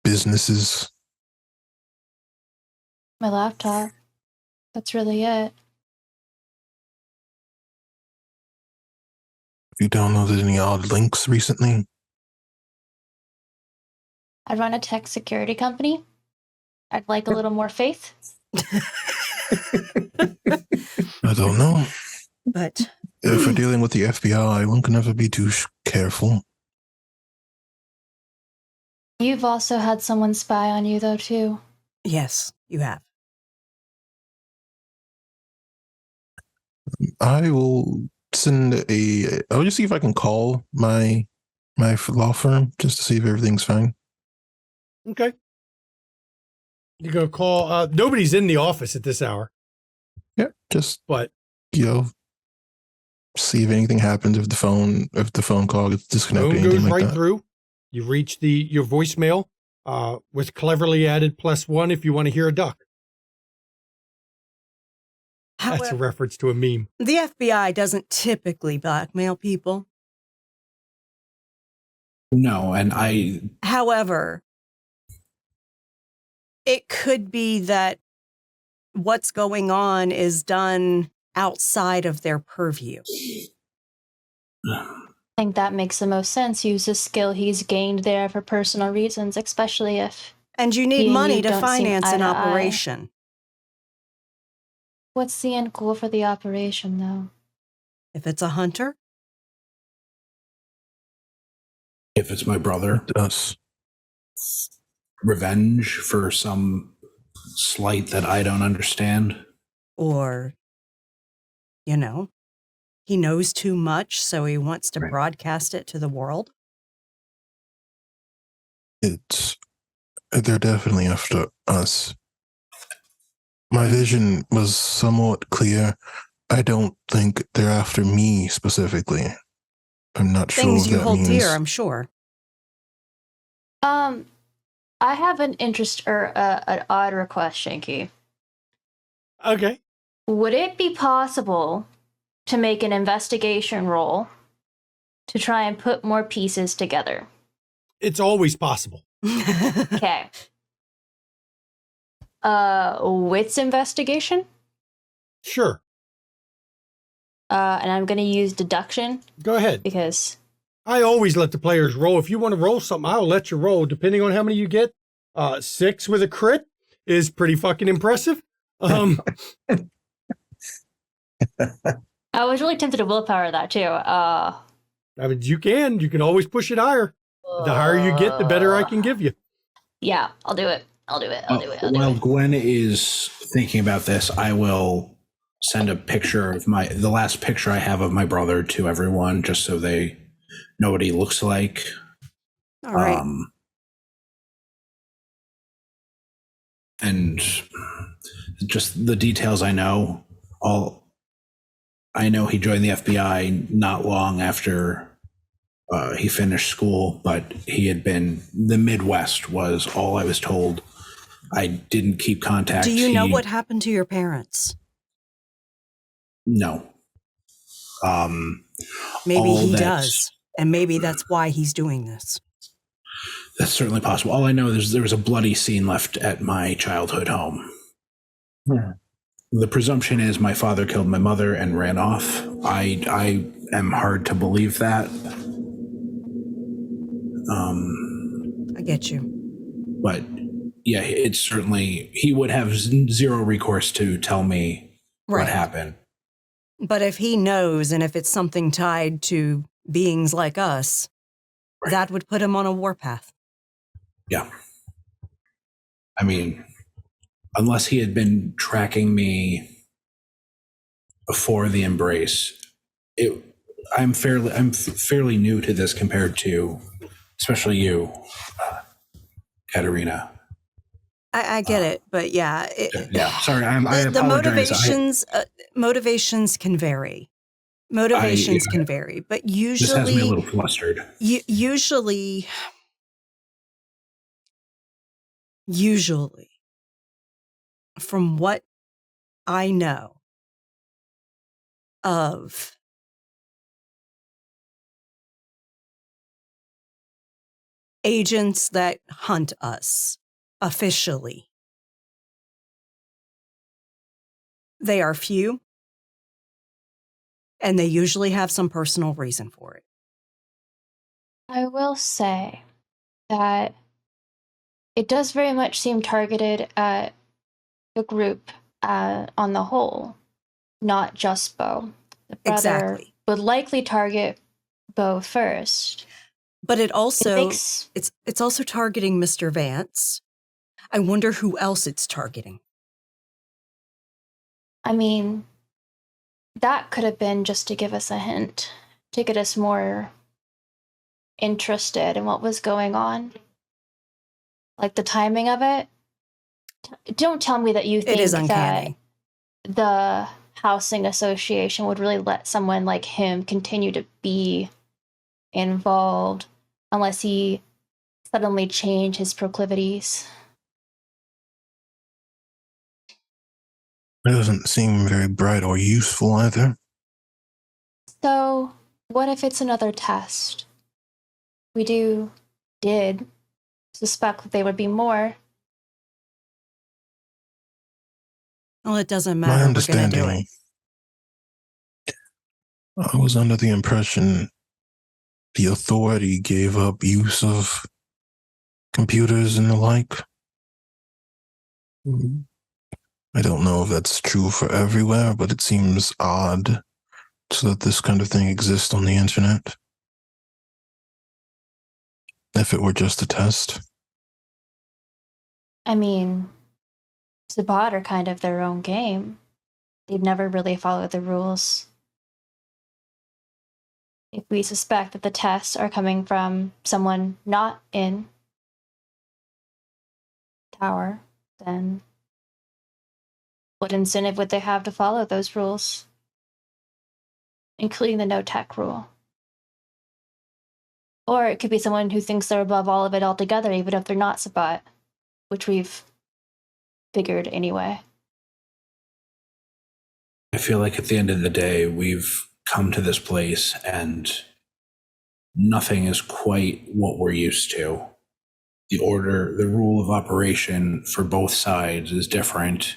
businesses? My laptop. That's really it. You don't know there's any odd links recently? I run a tech security company. I'd like a little more faith. I don't know. But If we're dealing with the FBI, one can never be too careful. You've also had someone spy on you, though, too. yes, you have. I will I'll just see if I can call my law firm just to see if everything's fine. Okay. You're going to call, nobody's in the office at this hour, Yeah, just, but see if anything happens, if the phone call gets disconnected, phone anything goes like right that. through. You reach your voicemail with cleverly added +1 if you want to hear a duck. That's a However, reference to a meme. the FBI doesn't typically blackmail people. No, and However, it could be that what's going on is done outside of their purview. I think that makes the most sense. Use a skill he's gained there for personal reasons, especially if... And you need He and money you to don't seem finance eye an to eye. operation. What's the end goal for the operation, though? If it's a hunter, if it's my brother, Us. revenge for some slight that I don't understand. or, he knows too much, so he wants to Right. broadcast it to the world. They're definitely after us. My vision was somewhat clear. I don't think they're after me specifically. I'm not sure Things what you that hold means. dear, I'm sure. I have an interest or an odd request, Shanky. Okay. Would it be possible to make an investigation roll to try and put more pieces together? It's always possible. Okay. Wits investigation? Sure. And I'm going to use deduction Go ahead. because I always let the players roll. If you want to roll something, I'll let you roll, depending on how many you get. 6 with a crit is pretty fucking impressive. I was really tempted to willpower that too. I mean, you can always push it higher. The higher you get, the better I can give you. Yeah, I'll do it. I'll do it. While Gwen is thinking about this, I will send a picture of the last picture I have of my brother to everyone, just so they know what he looks like. All right. And just the details I know. I know he joined the FBI not long after he finished school, but the Midwest was all I was told. I didn't keep contact. Do you know what happened to your parents? No. Maybe he does, and maybe that's why he's doing this. That's certainly possible. All I know is there was a bloody scene left at my childhood home. Yeah. The presumption is my father killed my mother and ran off. I am hard to believe that. I get you. But yeah, it's certainly, he would have zero recourse to tell me what happened. But if he knows, and if it's something tied to beings like us, that would put him on a warpath. Yeah. I mean, unless he had been tracking me before the embrace, I'm fairly new to this compared to, especially you, Katerina. I get it, but yeah. Sorry, I apologize. The motivations can vary. Can vary, but usually this has me a little flustered. Usually, from what I know of agents that hunt us officially, they are few, and they usually have some personal reason for it. I will say that it does very much seem targeted at the group on the whole, not just Bo. The brother would likely target Bo first. But it's also targeting Mr. Vance. I wonder who else it's targeting. I mean, that could have been just to give us a hint, to get us more interested in what was going on. Like the timing of it. Don't tell me that you think that the housing association would really let someone like him continue to be involved unless he suddenly changed his proclivities. It doesn't seem very bright or useful either. So, what if it's another test? We did suspect that they would be more. Well, it doesn't matter. My understanding, I was under the impression the authority gave up use of computers and the like. I don't know if that's true for everywhere, but it seems odd so that this kind of thing exists on the internet. If it were just a test. I mean, Sabbat are kind of their own game. They've never really followed the rules. If we suspect that the tests are coming from someone not in Tower, then What incentive would they have to follow those rules? Including the no tech rule. Or it could be someone who thinks they're above all of it altogether, even if they're not Sabat, which we've figured anyway. I feel like at the end of the day, we've come to this place and nothing is quite what we're used to. The rule of operation for both sides is different.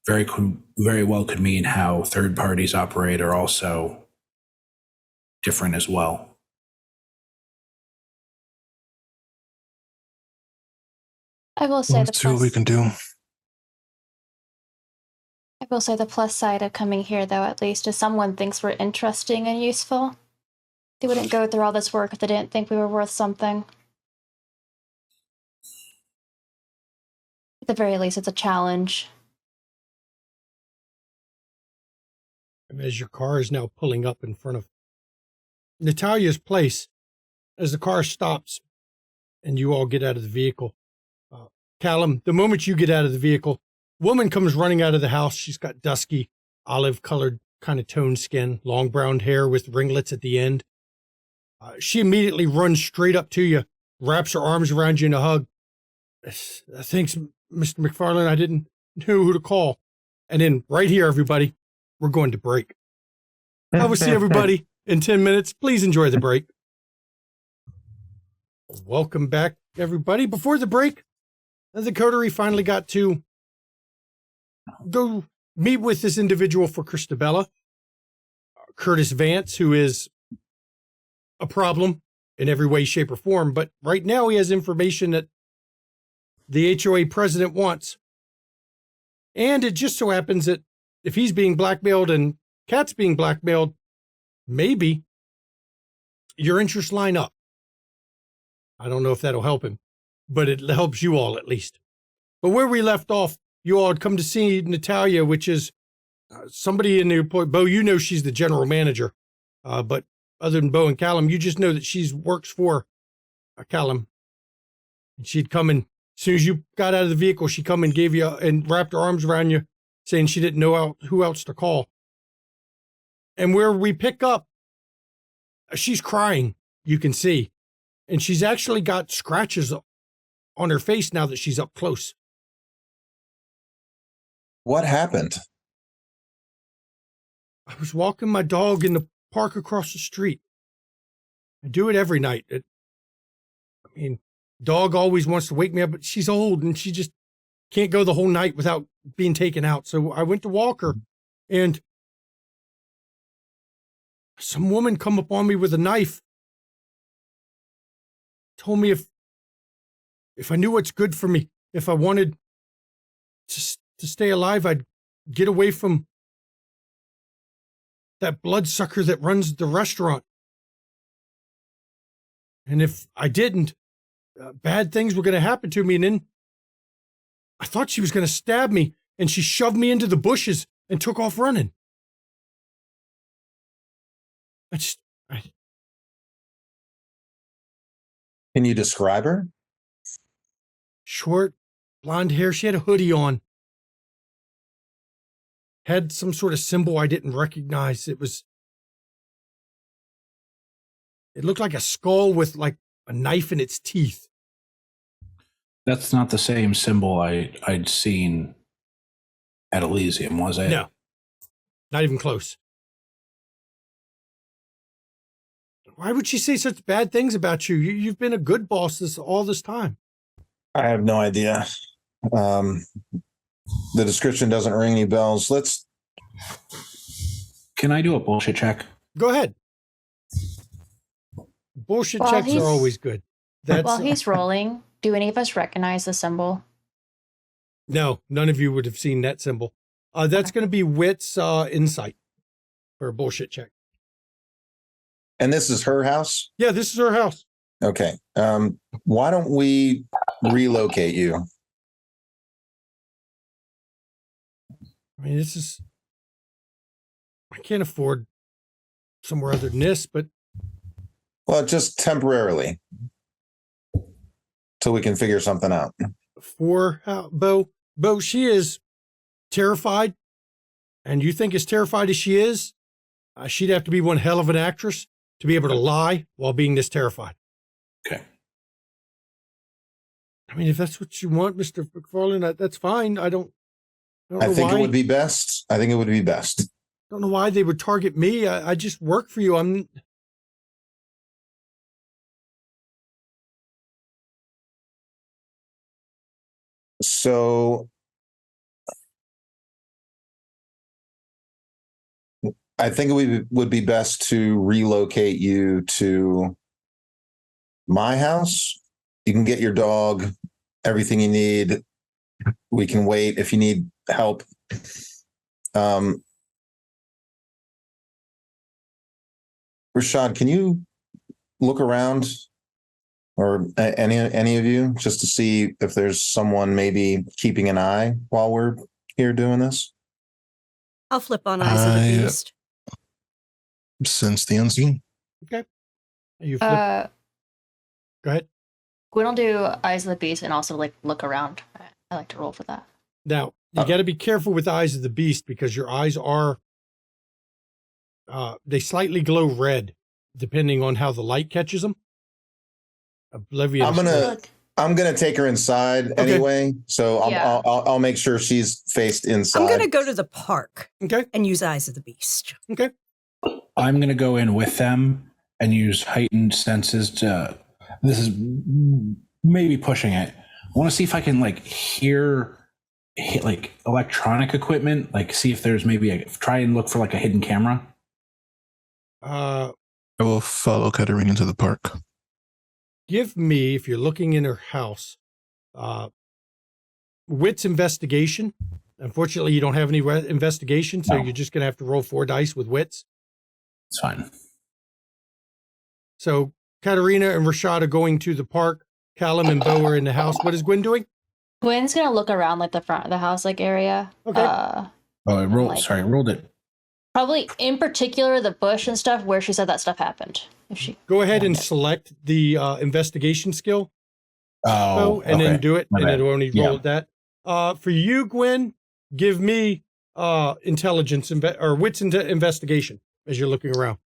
Very well could mean how third parties operate are also different as well. I will say Let's see what we can do. I will say the plus side of coming here, though, at least, is someone thinks we're interesting and useful. They wouldn't go through all this work if they didn't think we were worth something. At the very least, it's a challenge. As your car is now pulling up in front of Natalia's place, as the car stops and you all get out of the vehicle, Callum, the moment you get out of the vehicle, woman comes running out of the house. She's got dusky, olive-colored kind of toned skin, long brown hair with ringlets at the end. She immediately runs straight up to you, wraps her arms around you in a hug. Thanks, Mr. McFarlane. I didn't know who to call. And then right here, everybody, we're going to break. I will see everybody in 10 minutes. Please enjoy the break. Welcome back, everybody. Before the break, the coterie finally got to go meet with this individual for Christabella, Curtis Vance, who is a problem in every way, shape, or form. But right now he has information that the HOA president wants. And it just so happens that if he's being blackmailed and Kat's being blackmailed, maybe your interests line up. I don't know if that'll help him, but it helps you all at least. But where we left off, you all had come to see Natalia, which is somebody in the employee. Bo, you know she's the general manager. But other than Bo and Callum, you just know that she works for Callum. And she'd come in, as soon as you got out of the vehicle, she come and gave you and wrapped her arms around you, saying she didn't know who else to call. And where we pick up, she's crying, you can see. And she's actually got scratches on her face now that she's up close. What happened? I was walking my dog in the park across the street. I do it every night. Dog always wants to wake me up, but she's old and she just can't go the whole night without being taken out. So I went to walk her, and some woman come up on me with a knife. Told me if I knew what's good for me, if I wanted to stay alive, I'd get away from that bloodsucker that runs the restaurant. And if I didn't, bad things were going to happen to me. And then I thought she was going to stab me, and she shoved me into the bushes and took off running. Can you describe her? Short, blonde hair. She had a hoodie on. Had some sort of symbol I didn't recognize. It looked like a skull with like a knife in its teeth. That's not the same symbol I'd seen at Elysium, was it? No, not even close. Why would she say such bad things about you? You've been a good boss all this time. I have no idea. The description doesn't ring any bells. Can I do a bullshit check? Go ahead. Bullshit While checks he's- are always good. While he's rolling, do any of us recognize the symbol? No, none of you would have seen that symbol. That's going to be Wit's insight for a bullshit check. And this is her house? Yeah, this is her house. Okay. Why don't we relocate you? I can't afford somewhere other than this, but. Well, just temporarily. Till we can figure something out. For Bo, she is terrified And you think as terrified as she is, she'd have to be one hell of an actress to be able to lie while being this terrified. Okay. I mean, if that's what you want, Mr. McFarlane, that's fine. I don't know think why. it would be best. I think it would be best. I don't know why they would target me. I just work for you. So I think it would be best to relocate you to my house. You can get your dog, everything you need. We can wait if you need help. Rashad, can you look around, or any of you, just to see if there's someone maybe keeping an eye while we're here doing this? I'll flip on Eyes of the Beast. Since the unseen. Okay. You flip. Go ahead. Gwen will do Eyes of the Beast and also like look around. I like to roll for that. Now, you got to be careful with Eyes of the Beast because your eyes are, they slightly glow red depending on how the light catches them. Oblivion. I'm gonna take her inside anyway, so I'll make sure she's faced inside. I'm gonna go to the park, okay, and use Eyes of the Beast. Okay, I'm gonna go in with them and use heightened senses to. This is maybe pushing it. I want to see if I can hear like electronic equipment, see if there's maybe try and look for a hidden camera. I will follow Katerina to the park. Give me, if you're looking in her house, wits investigation. Unfortunately, you don't have any investigation, so you're just going to have to roll 4 dice with wits. It's fine. So Katerina and Rashad are going to the park. Callum and Bo are in the house. What is Gwen doing? Gwen's going to look around the front of the house area. Okay. I rolled it. Probably in particular the bush and stuff where she said that stuff happened. If she go ahead and select the investigation skill. And then do it, and it'll only roll that. For you, Gwen, give me intelligence or wits into investigation as you're looking around.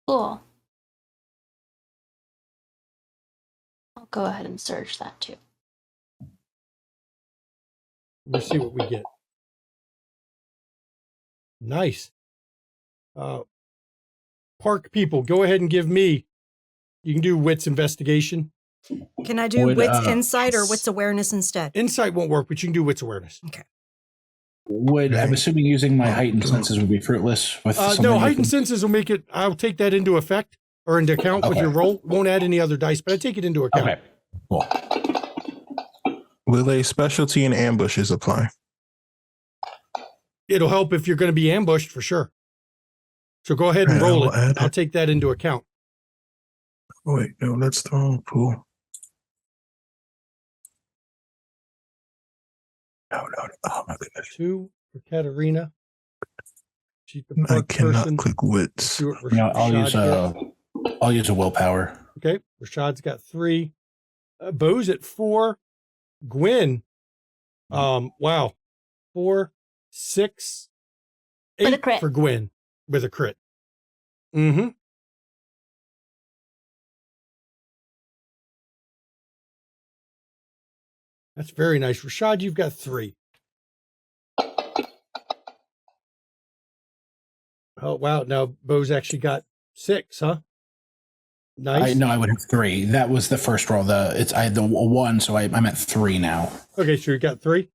Cool. I'll go ahead and search that too. Let's see what we get. Nice. Park people, go ahead and give me. You can do wits investigation. Can I do wits insight or wits awareness instead? Insight won't work, but you can do wits awareness. Okay. I'm assuming using my heightened senses would be fruitless with no, heightened senses will make it. I'll take that into effect or into account with your roll. Won't add any other dice, but I take it into account. Okay. Cool. Will a specialty in ambushes apply? It'll help if you're going to be ambushed for sure. So go ahead and roll it. I'll take that into account. Wait, no, that's the wrong pool. No. Oh my goodness. 2 for Katerina. She's the I park cannot person. click wits. I'll use a willpower. Okay, Rashad's got 3. Bo's at 4. Gwen, wow, 4, 6, 8 for Gwen with a crit. Mm-hmm. That's very nice. Rashad, you've got 3. Oh, wow. Now Bo's actually got 6, huh? Nice. I would have 3. That was the first roll. I had the 1, so I'm at 3 now. Okay, so you got 3?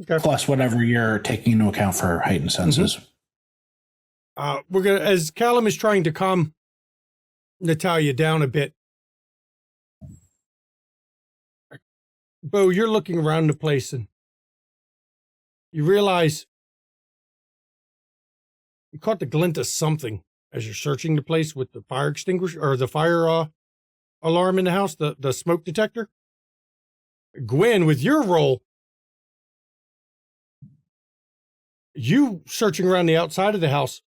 Okay. Plus whatever you're taking into account for heightened senses. Mm-hmm. We're gonna, as Callum is trying to calm Natalia down a bit. Bo, you're looking around the place and you realize you caught the glint of something as you're searching the place with the fire extinguisher or the fire alarm in the house, the smoke detector. Gwen, with your roll, you searching around the outside of the house,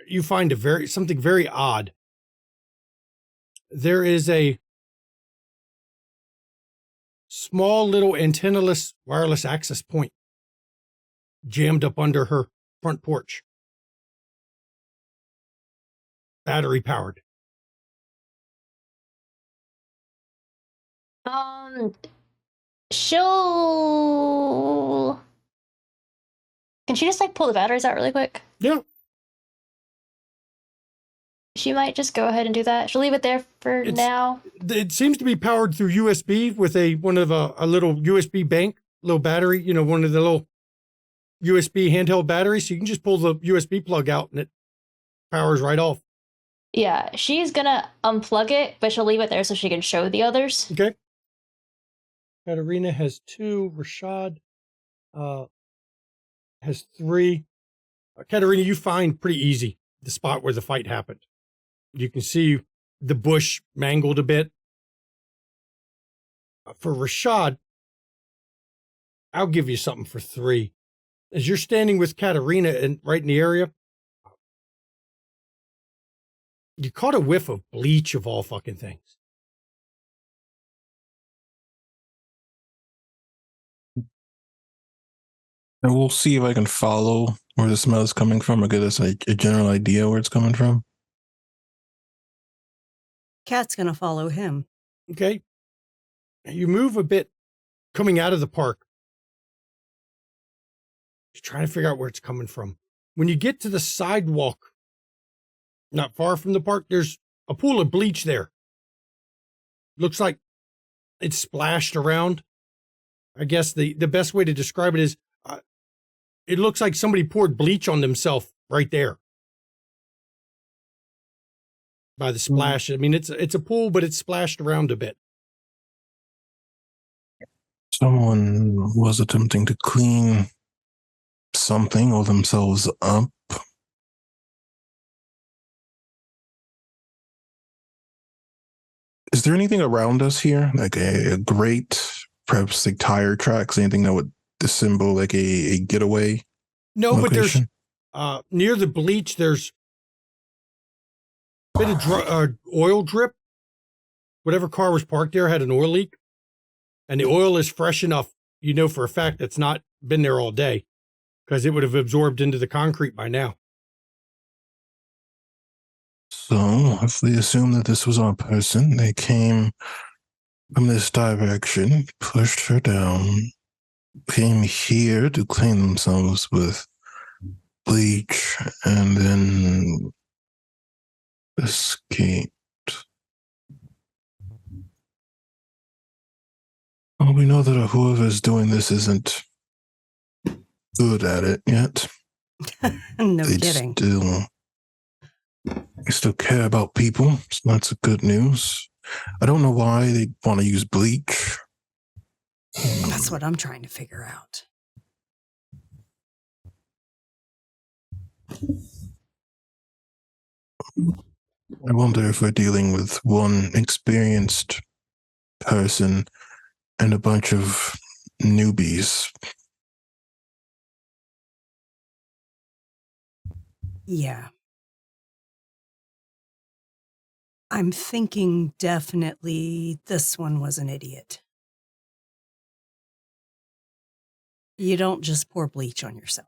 you find something very odd. There is a small little antennaless wireless access point jammed up under her front porch. Battery powered. She'll. Can she just like pull the batteries out really quick? Yeah. She might just go ahead and do that. She'll leave it there for now. It seems to be powered through USB with one of a little USB bank, little battery, one of the little USB handheld batteries. So you can just pull the USB plug out and it powers right off. Yeah, she's gonna unplug it, but she'll leave it there so she can show the others. Okay. Katarina has 2. Rashad has 3. Katarina, you find pretty easy the spot where the fight happened. You can see the bush mangled a bit. For Rashad, I'll give you something for 3. As you're standing with Katarina and right in the area, you caught a whiff of bleach of all fucking things. And we'll see if I can follow where the smell is coming from or get us a general idea where it's coming from. Cat's going to follow him. Okay. You move a bit coming out of the park. Just trying to figure out where it's coming from. When you get to the sidewalk, not far from the park, there's a pool of bleach there. Looks like it's splashed around. I guess the best way to describe it is it looks like somebody poured bleach on themselves right there by the splash. I mean, it's a pool, but it's splashed around a bit. Someone was attempting to clean something or themselves up. Is there anything around us here, like a grate, perhaps like tire tracks, anything that would dissemble like a getaway? No, location? But there's near the bleach, there's a bit of oil drip. Whatever car was parked there had an oil leak, and the oil is fresh enough, for a fact it's not been there all day, because it would have absorbed into the concrete by now. So, if we assume that this was our person, they came from this direction, pushed her down, came here to clean themselves with bleach, and then escaped. Well, we know that whoever's doing this isn't good at it yet. No kidding. They still care about people, so that's good news. I don't know why they want to use bleach. That's what I'm trying to figure out. I wonder if we're dealing with one experienced person and a bunch of newbies. Yeah. I'm thinking definitely this one was an idiot. You don't just pour bleach on yourself.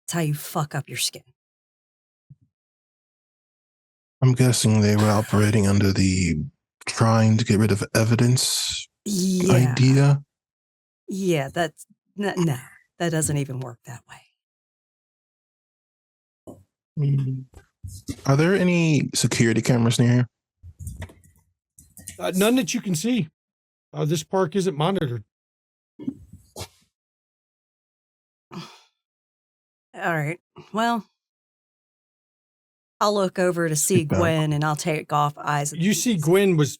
It's how you fuck up your skin. I'm guessing they were operating under the trying to get rid of evidence idea. Yeah, that's no, that doesn't even work that way. Are there any security cameras near here? None that you can see. This park isn't monitored. All right. Well, I'll look over to see Gwen, and I'll take off eyes. You see Gwen was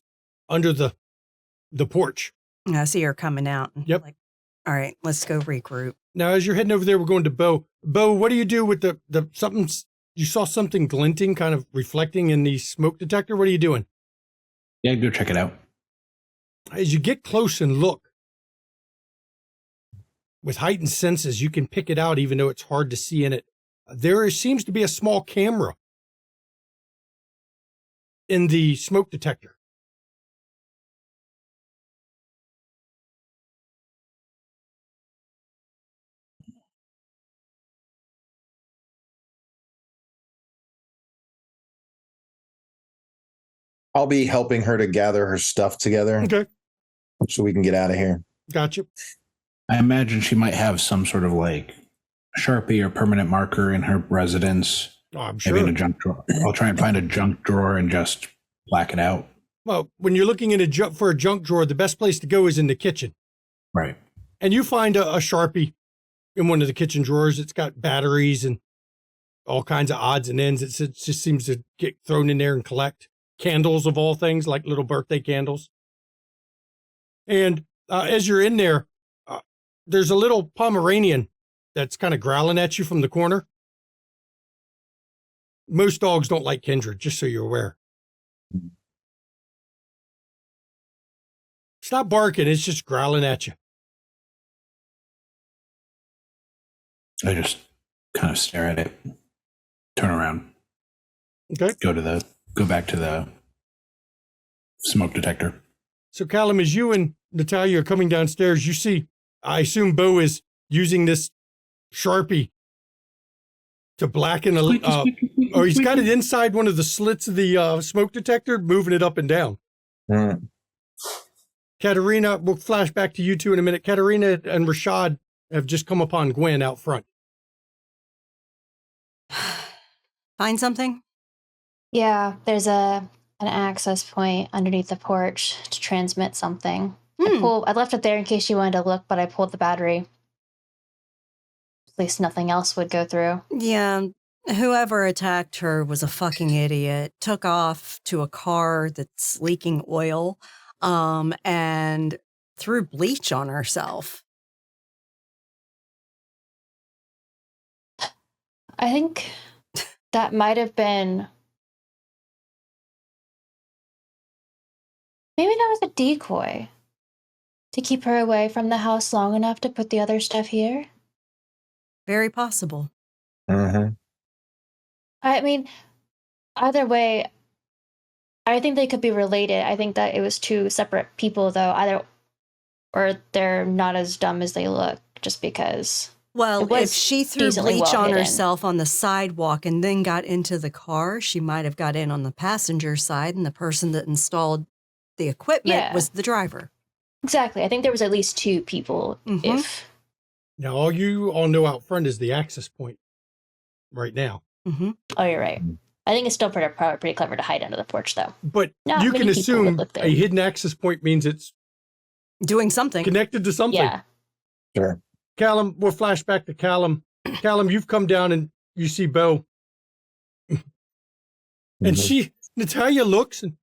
under the porch. I see her coming out. Yep. Like, all right, let's go regroup. Now, as you're heading over there, we're going to Bo. Bo, what do you do with the something? You saw something glinting, kind of reflecting in the smoke detector. What are you doing? Yeah, go check it out. As you get close and look, with heightened senses, you can pick it out, even though it's hard to see in it. There seems to be a small camera in the smoke detector. I'll be helping her to gather her stuff together Okay. so we can get out of here. Gotcha. I imagine she might have some sort of like Sharpie or permanent marker in her residence. Oh, I'm Maybe in sure. a junk drawer. I'll try and find a junk drawer and just black it out. Well, when you're looking in for a junk drawer, the best place to go is in the kitchen. Right. And you find a Sharpie in one of the kitchen drawers. It's got batteries and all kinds of odds and ends. It just seems to get thrown in there and collect. Candles of all things, like little birthday candles. And as you're in there, there's a little Pomeranian that's kind of growling at you from the corner. Most dogs don't like Kindred, just so you're aware. It's not barking, it's just growling at you. I just kind of stare at it, turn around. Okay. Go back to the smoke detector. So, Callum, as you and Natalia are coming downstairs, you see, I assume Bo is using this Sharpie to blacken or he's got it inside one of the slits of the smoke detector, moving it up and down. Mm. Katerina, we'll flash back to you two in a minute. Katerina and Rashad have just come upon Gwen out front. Find something? Yeah, there's an access point underneath the porch to transmit something. I left it there in case you wanted to look, but I pulled the battery. At least nothing else would go through. Yeah, whoever attacked her was a fucking idiot. Took off to a car that's leaking oil, and threw bleach on herself. I think that might have been... Maybe that was a decoy to keep her away from the house long enough to put the other stuff here. Very possible. Mm-hmm. I mean, either way, I think they could be related. I think that it was two separate people, though, or they're not as dumb as they look, just because. Well, if she threw bleach on hidden. herself on the sidewalk and then got into the car, she might have got in on the passenger side, and the person that installed the equipment was the driver. Exactly. I think there was at least two people. If Now, all you all know out front is the access point right now. Mm-hmm. Oh, you're right. I think it's still pretty clever to hide under the porch, though. But Not you many can people assume would look there. a hidden access point means it's doing something, connected to something. Yeah. Sure. Callum, we'll flash back to Callum. Callum, you've come down and you see Bo. And Natalia looks and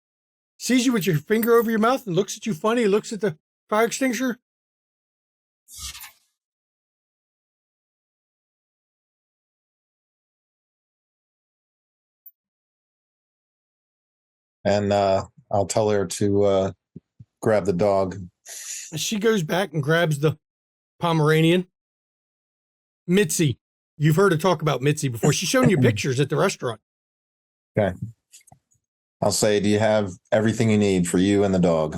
sees you with your finger over your mouth and looks at you funny, looks at the fire extinguisher. And I'll tell her to grab the dog. And she goes back and grabs the Pomeranian. Mitzi. You've heard her talk about Mitzi before. She's shown you pictures at the restaurant. Okay. I'll say, do you have everything you need for you and the dog?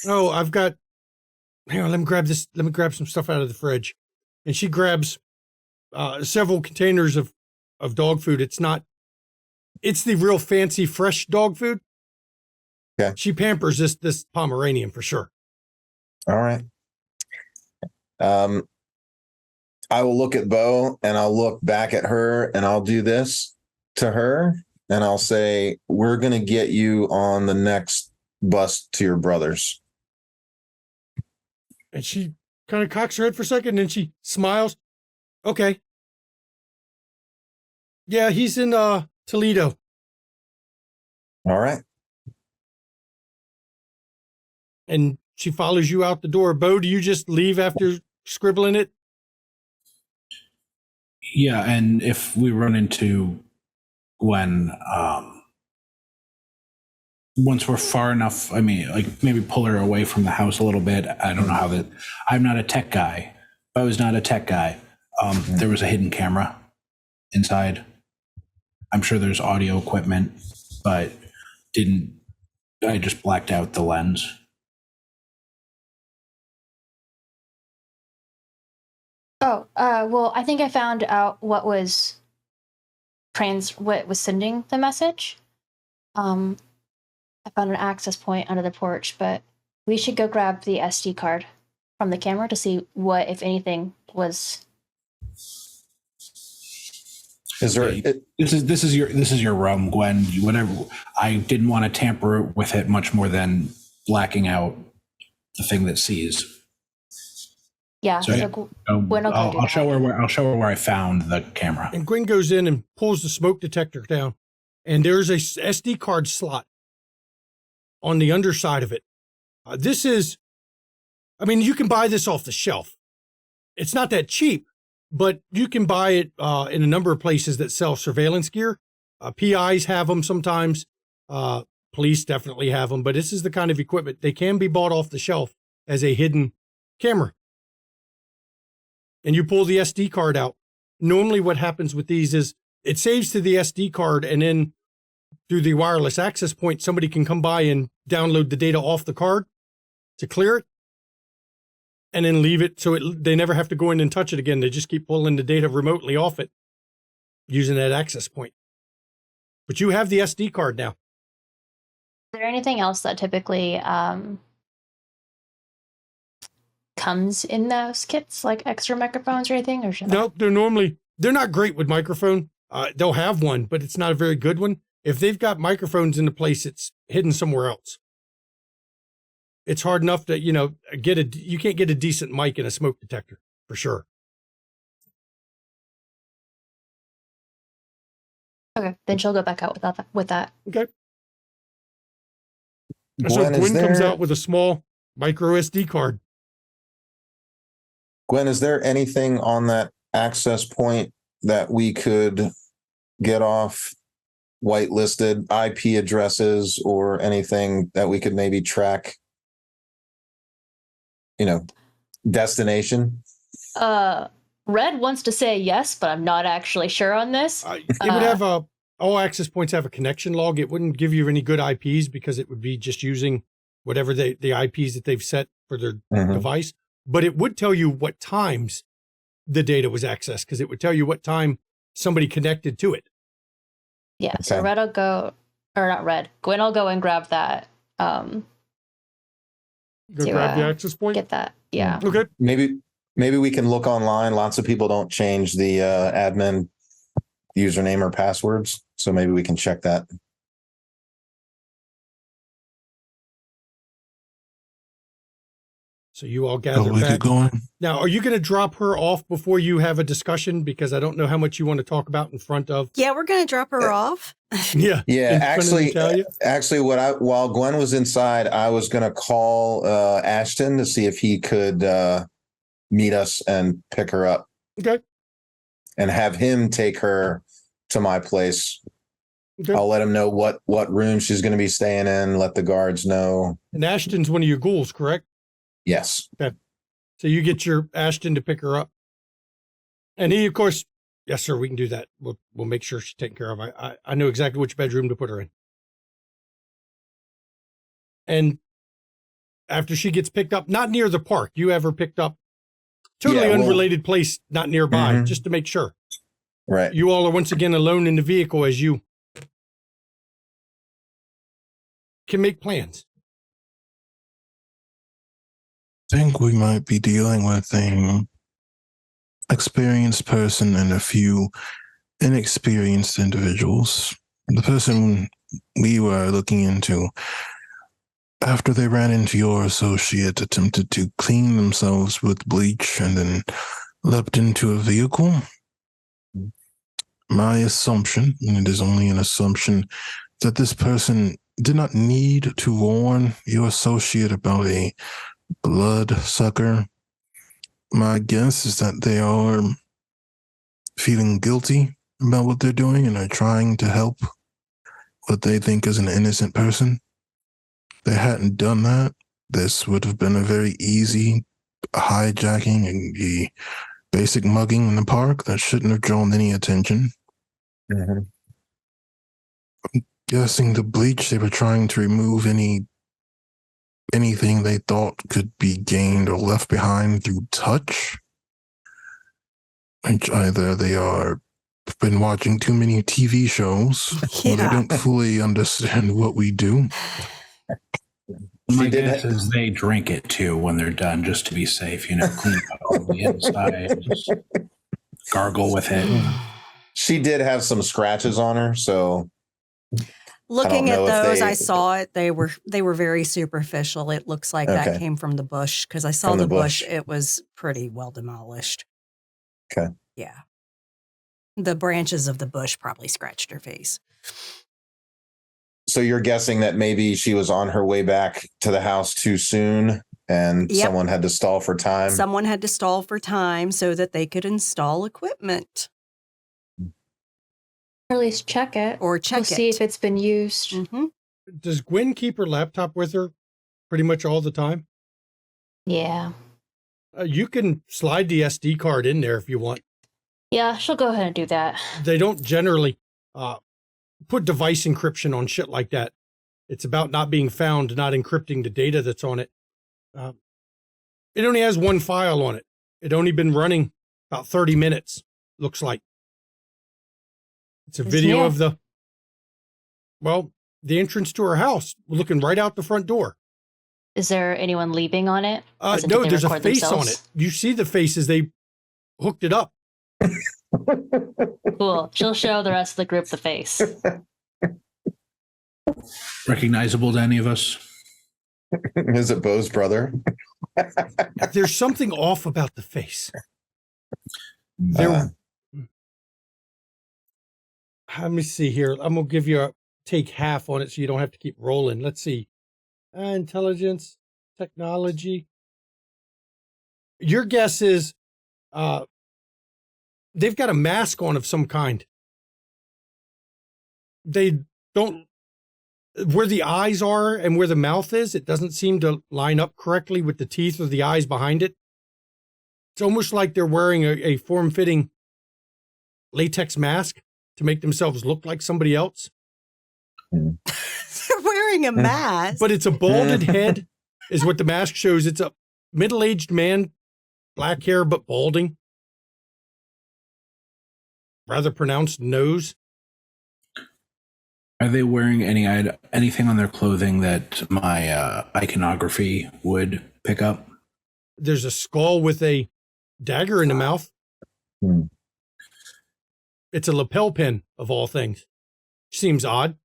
Oh, I've got, hang on, let me grab some stuff out of the fridge. And she grabs several containers of dog food. It's the real fancy, fresh dog food. Okay. She pampers this Pomeranian for sure. All right. I will look at Bo and I'll look back at her and I'll do this to her and I'll say, we're going to get you on the next bus to your brother's. And she kind of cocks her head for a second and then she smiles. Okay. Yeah, he's in Toledo. All right. And she follows you out the door. Bo, do you just leave after scribbling it? Yeah, and if we run into Gwen, once we're far enough, I mean, like maybe pull her away from the house a little bit. I don't know how that. I'm not a tech guy. I was not a tech guy. There was a hidden camera inside. I'm sure there's audio equipment, but I just blacked out the lens. Oh, well, I think I found out what was sending the message. I found an access point under the porch, but we should go grab the SD card from the camera to see what, if anything, was. Is there? This is your room, Gwen. Whatever. I didn't want to tamper with it much more than blacking out the thing that sees. Yeah. So Gwen will go do I'll that. show her where I found the camera. And Gwen goes in and pulls the smoke detector down, and there's a SD card slot on the underside of it. This is, I mean, you can buy this off the shelf. It's not that cheap, but you can buy it in a number of places that sell surveillance gear. PIs have them sometimes. Police definitely have them, but this is the kind of equipment. They can be bought off the shelf as a hidden camera. And you pull the SD card out. Normally what happens with these is it saves to the SD card, and then through the wireless access point, somebody can come by and download the data off the card to clear it and then leave it so they never have to go in and touch it again. They just keep pulling the data remotely off it using that access point. But you have the SD card now. Is there anything else that typically comes in those kits, like extra microphones or anything? Or No, they're not great with microphone. They'll have one, but it's not a very good one. If they've got microphones in the place, it's hidden somewhere else. It's hard enough to, you can't get a decent mic in a smoke detector for sure. Okay, then she'll go back out with that. Okay. So Gwen comes out with a small micro SD card. Gwen, is there anything on that access point that we could get off whitelisted IP addresses or anything that we could maybe track, destination? Red wants to say yes, but I'm not actually sure on this. It would have all access points have a connection log. It wouldn't give you any good IPs because it would be just using whatever the IPs that they've set for their device. But it would tell you what times the data was accessed, because it would tell you what time somebody connected to it. Yeah, Okay. so Red will go, or not Red, Gwen will go and grab that. Go grab the access point? Get that, yeah. Okay. Maybe we can look online. Lots of people don't change the admin username or passwords, so maybe we can check that. So you all gather we back. get going. Now, are you going to drop her off before you have a discussion? Because I don't know how much you want to talk about in front of. Yeah, we're going to drop her off. Yeah. Yeah, actually, while Gwen was inside, I was going to call Ashton to see if he could meet us and pick her up. Okay. And have him take her to my place. Okay. I'll let him know what room she's going to be staying in. Let the guards know. And Ashton's one of your ghouls, correct? Yes. Okay. So you get your Ashton to pick her up. And he, of course, yes, sir, we can do that. We'll make sure she's taken care of. I know exactly which bedroom to put her in. And after she gets picked up, not near the park, you have her picked up totally unrelated place, not nearby, just to make sure. Right. You all are once again alone in the vehicle as you can make plans. I think we might be dealing with an experienced person and a few inexperienced individuals. The person we were looking into, after they ran into your associate, attempted to clean themselves with bleach and then leapt into a vehicle. My assumption, and it is only an assumption, that this person did not need to warn your associate about a blood sucker. My guess is that they are feeling guilty about what they're doing and are trying to help what they think is an innocent person. If they hadn't done that, this would have been a very easy hijacking and the basic mugging in the park that shouldn't have drawn any attention. Mm-hmm. I'm guessing the bleach, they were trying to remove anything they thought could be gained or left behind through touch. Which either they are been watching too many TV shows or they don't fully understand what we do. My did guess is they drink it too when they're done, just to be safe. You know, clean out all the inside, just gargle with it. She did have some scratches on her, so Looking at know if those, they- I saw it. They were very superficial. It looks like that Okay. came from the bush because I saw From the the bush. bush. It was pretty well demolished. Okay. Yeah. The branches of the bush probably scratched her face. So you're guessing that maybe she was on her way back to the house too soon and Yep. someone had to stall for time? Someone had to stall for time so that they could install equipment Or at least check it. or check We'll it. see if it's been used. Mhm. Does Gwen keep her laptop with her pretty much all the time? Yeah. You can slide the SD card in there if you want. Yeah, she'll go ahead and do that. They don't generally put device encryption on shit like that. It's about not being found, not encrypting the data that's on it. It only has one file on it. It only been running about 30 minutes, looks like. It's a It's video new. of the entrance to her house, looking right out the front door. Is there anyone leaving on it? As in, did No, they there's a record face on themselves? it. You see the faces. They hooked it up. Cool. She'll show the rest of the group the face. Recognizable to any of us? Is it Bo's brother? There's something off about the face. There. Let me see here. I'm going to take half on it so you don't have to keep rolling. Let's see. Intelligence, technology. Your guess is they've got a mask on of some kind. They don't, where the eyes are and where the mouth is, it doesn't seem to line up correctly with the teeth or the eyes behind it. It's almost like they're wearing a form-fitting latex mask to make themselves look like somebody else. They're wearing a mask. But it's a balded head is what the mask shows. It's a middle-aged man, black hair, but balding. Rather pronounced nose. Are they wearing anything on their clothing that my iconography would pick up? There's a skull with a dagger in the mouth. It's a lapel pin, of all things. Seems odd.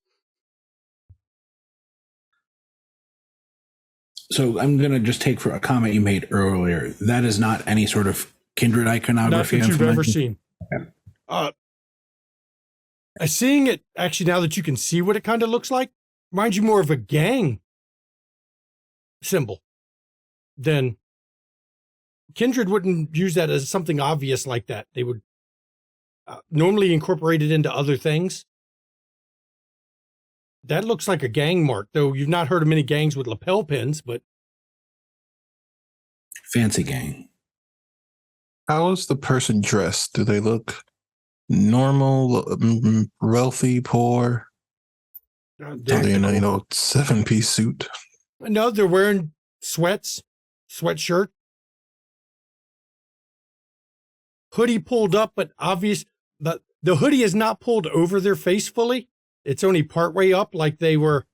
So I'm going to just take for a comment you made earlier. That is not any sort of kindred Not iconography that you've ever information? seen. Seeing it, actually, now that you can see what it kind of looks like, reminds you more of a gang symbol than Kindred wouldn't use that as something obvious like that. They would normally incorporate it into other things. That looks like a gang mark, though you've not heard of many gangs with lapel pins, but Fancy gang. How is the person dressed? Do they look normal, wealthy, poor? Are they in a 7-piece suit? No, they're wearing sweatshirt, hoodie pulled up, but obvious. The hoodie is not pulled over their face fully. It's only partway up, like they were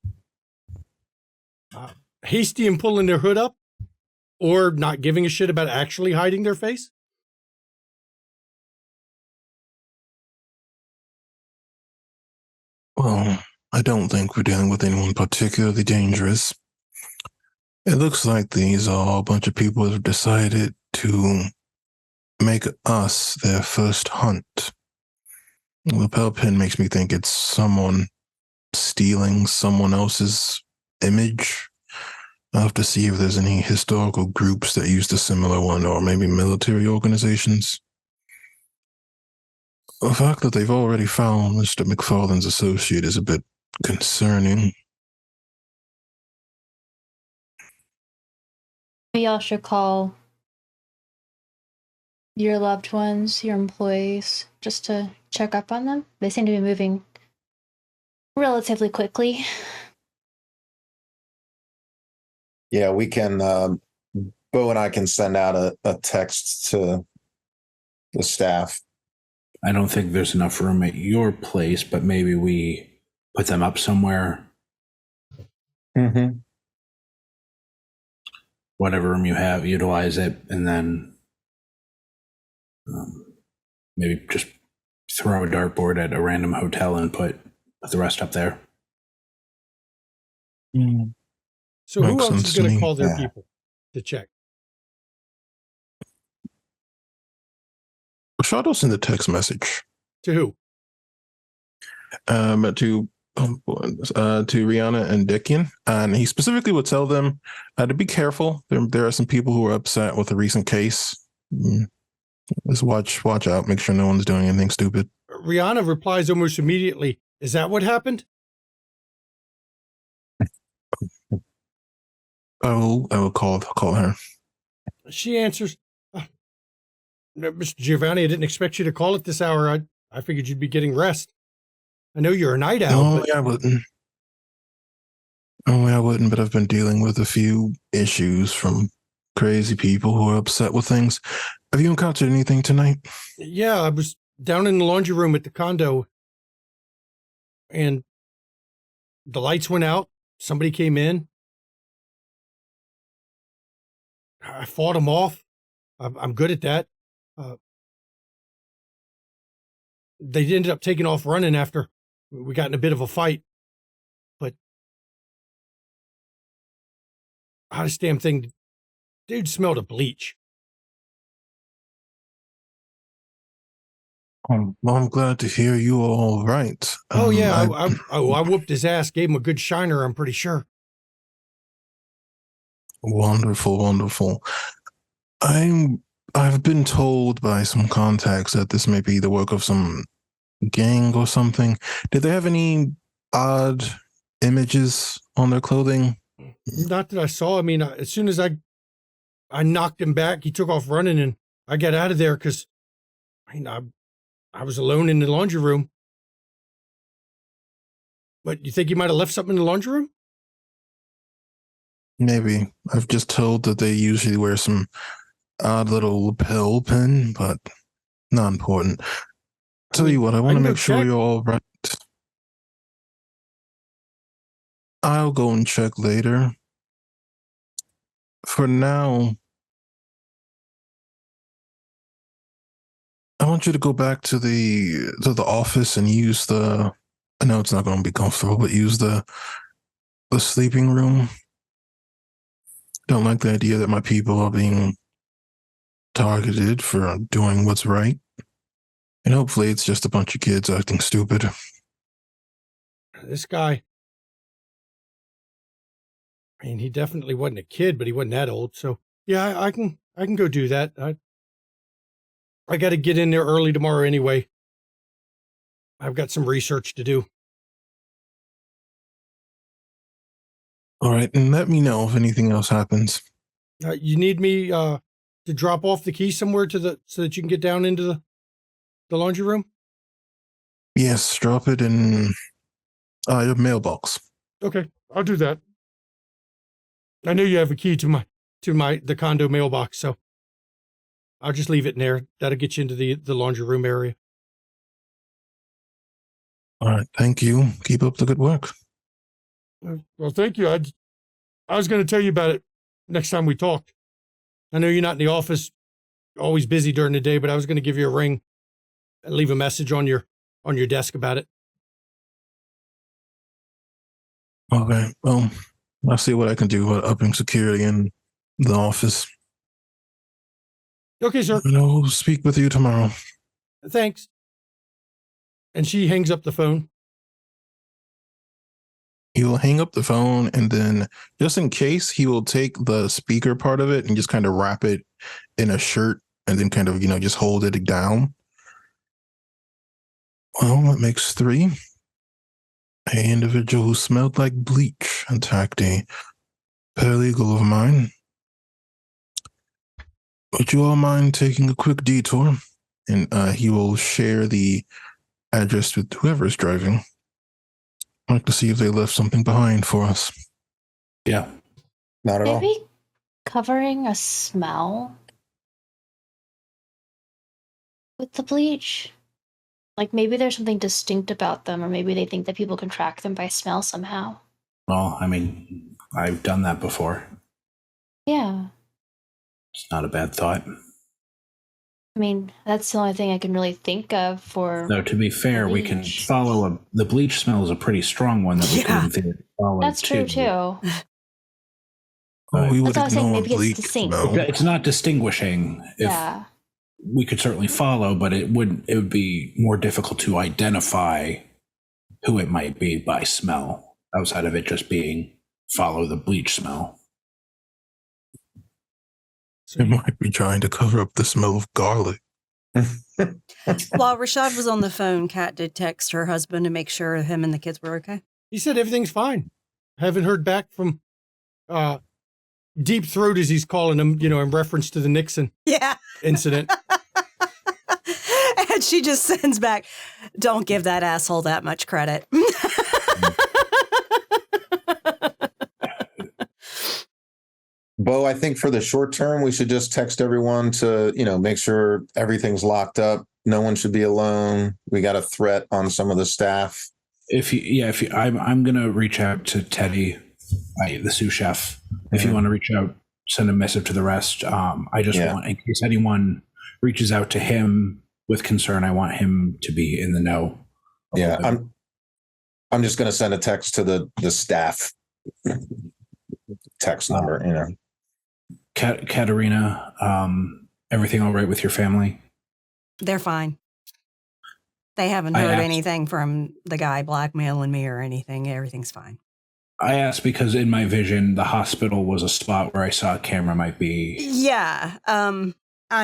hasty in pulling their hood up or not giving a shit about actually hiding their face. Well, I don't think we're dealing with anyone particularly dangerous. It looks like these are a bunch of people who have decided to make us their first hunt. The lapel pin makes me think it's someone stealing someone else's image. I'll have to see if there's any historical groups that used a similar one, or maybe military organizations. The fact that they've already found Mr. McFarlane's associate is a bit concerning. Maybe y'all should call your loved ones, your employees, just to check up on them. They seem to be moving relatively quickly. Yeah, we can. Bo and I can send out a text to the staff. I don't think there's enough room at your place, but maybe we put them up somewhere. Mm-hmm. Whatever room you have, utilize it, and then maybe just throw a dartboard at a random hotel and put the rest up there. So who Makes else is sense to going to me. call their Yeah. people to check? Shadow's in the text message To who? to Rihanna and Dickian, and he specifically would tell them to be careful. There are some people who are upset with a recent case. Just watch out. Make sure no one's doing anything stupid. Rihanna replies almost immediately. Is that what happened? I will call her. She answers, Mr. Giovanni, I didn't expect you to call at this hour. I figured you'd be getting rest. I know you're a night owl, No, but I wouldn't. Oh, I wouldn't, but I've been dealing with a few issues from crazy people who are upset with things. Have you encountered anything tonight? yeah, I was down in the laundry room at the condo and the lights went out. Somebody came in. I fought them off. I'm good at that. They ended up taking off running after we got in a bit of a fight. But hottest damn thing, dude smelled of bleach. Well, I'm glad to hear you are all right. Oh yeah, I whooped his ass, gave him a good shiner, I'm pretty sure. Wonderful, wonderful. I've been told by some contacts that this may be the work of some gang or something. Did they have any odd images on their clothing? Not that I saw. I mean, as soon as I knocked him back, he took off running, and I got out of there because I was alone in the laundry room. But you think he might have left something in the laundry room? Maybe. I've just told that they usually wear some odd little lapel pin, but not important. Tell you what, I want to make sure you're all right. I'll go and check later. For now, I want you to go back to the office and use the. I know it's not going to be comfortable, but use the sleeping room. Don't like the idea that my people are being targeted for doing what's right. And hopefully it's just a bunch of kids acting stupid. This guy, I mean, he definitely wasn't a kid, but he wasn't that old. So yeah, I can go do that. I got to get in there early tomorrow anyway. I've got some research to do. All right, and let me know if anything else happens. You need me to drop off the key somewhere so that you can get down into the laundry room? Yes, drop it in your mailbox. Okay, I'll do that. I know you have a key to the condo mailbox, so I'll just leave it in there. That'll get you into the laundry room area. All right, thank you. Keep up the good work. Well, thank you. I was going to tell you about it next time we talked. I know you're not in the office, always busy during the day, but I was going to give you a ring and leave a message on your desk about it. Okay, well, I'll see what I can do about upping security in the office. Okay, sir. And I'll speak with you tomorrow. Thanks. And she hangs up the phone. He will hang up the phone, and then just in case, he will take the speaker part of it and just kind of wrap it in a shirt and then kind of, just hold it down. Well, that makes 3. An individual who smelled like bleach attacked a paralegal of mine. Would you all mind taking a quick detour? And he will share the address with whoever is driving. I'd like to see if they left something behind for us. Yeah. Not at all. Maybe covering a smell with the bleach. Like maybe there's something distinct about them, or maybe they think that people can track them by smell somehow. Well, I mean, I've done that before. Yeah. It's not a bad thought. I mean, that's the only thing I can really think of for. Though, to be fair, we can bleach. follow the bleach smell is a pretty strong one that we could in theory follow. That's true too. Oh, we would That's what I was saying, ignore maybe it's bleak distinct. smell. It's not distinguishing. If Yeah. we could certainly follow, but it would be more difficult to identify who it might be by smell outside of it just being follow the bleach smell. It might be trying to cover up the smell of garlic. While Rashad was on the phone, Kat did text her husband to make sure him and the kids were okay. He said everything's fine. Haven't heard back from Deep Throat, as he's calling him, in reference to the Nixon incident. And she just sends back, don't give that asshole that much credit. Bo, I think for the short term, we should just text everyone to, make sure everything's locked up. No one should be alone. We got a threat on some of the staff. I'm gonna reach out to Teddy, the sous chef. If you want to reach out, send a message to the rest. I just want, in case anyone reaches out to him with concern, I want him to be in the know. Yeah, I'm just gonna send a text to the staff text number. Katerina, everything all right with your family? They're fine. They haven't heard anything from the guy blackmailing me or anything. Everything's fine. I asked because in my vision, the hospital was a spot where I saw a camera might be. Yeah, I'm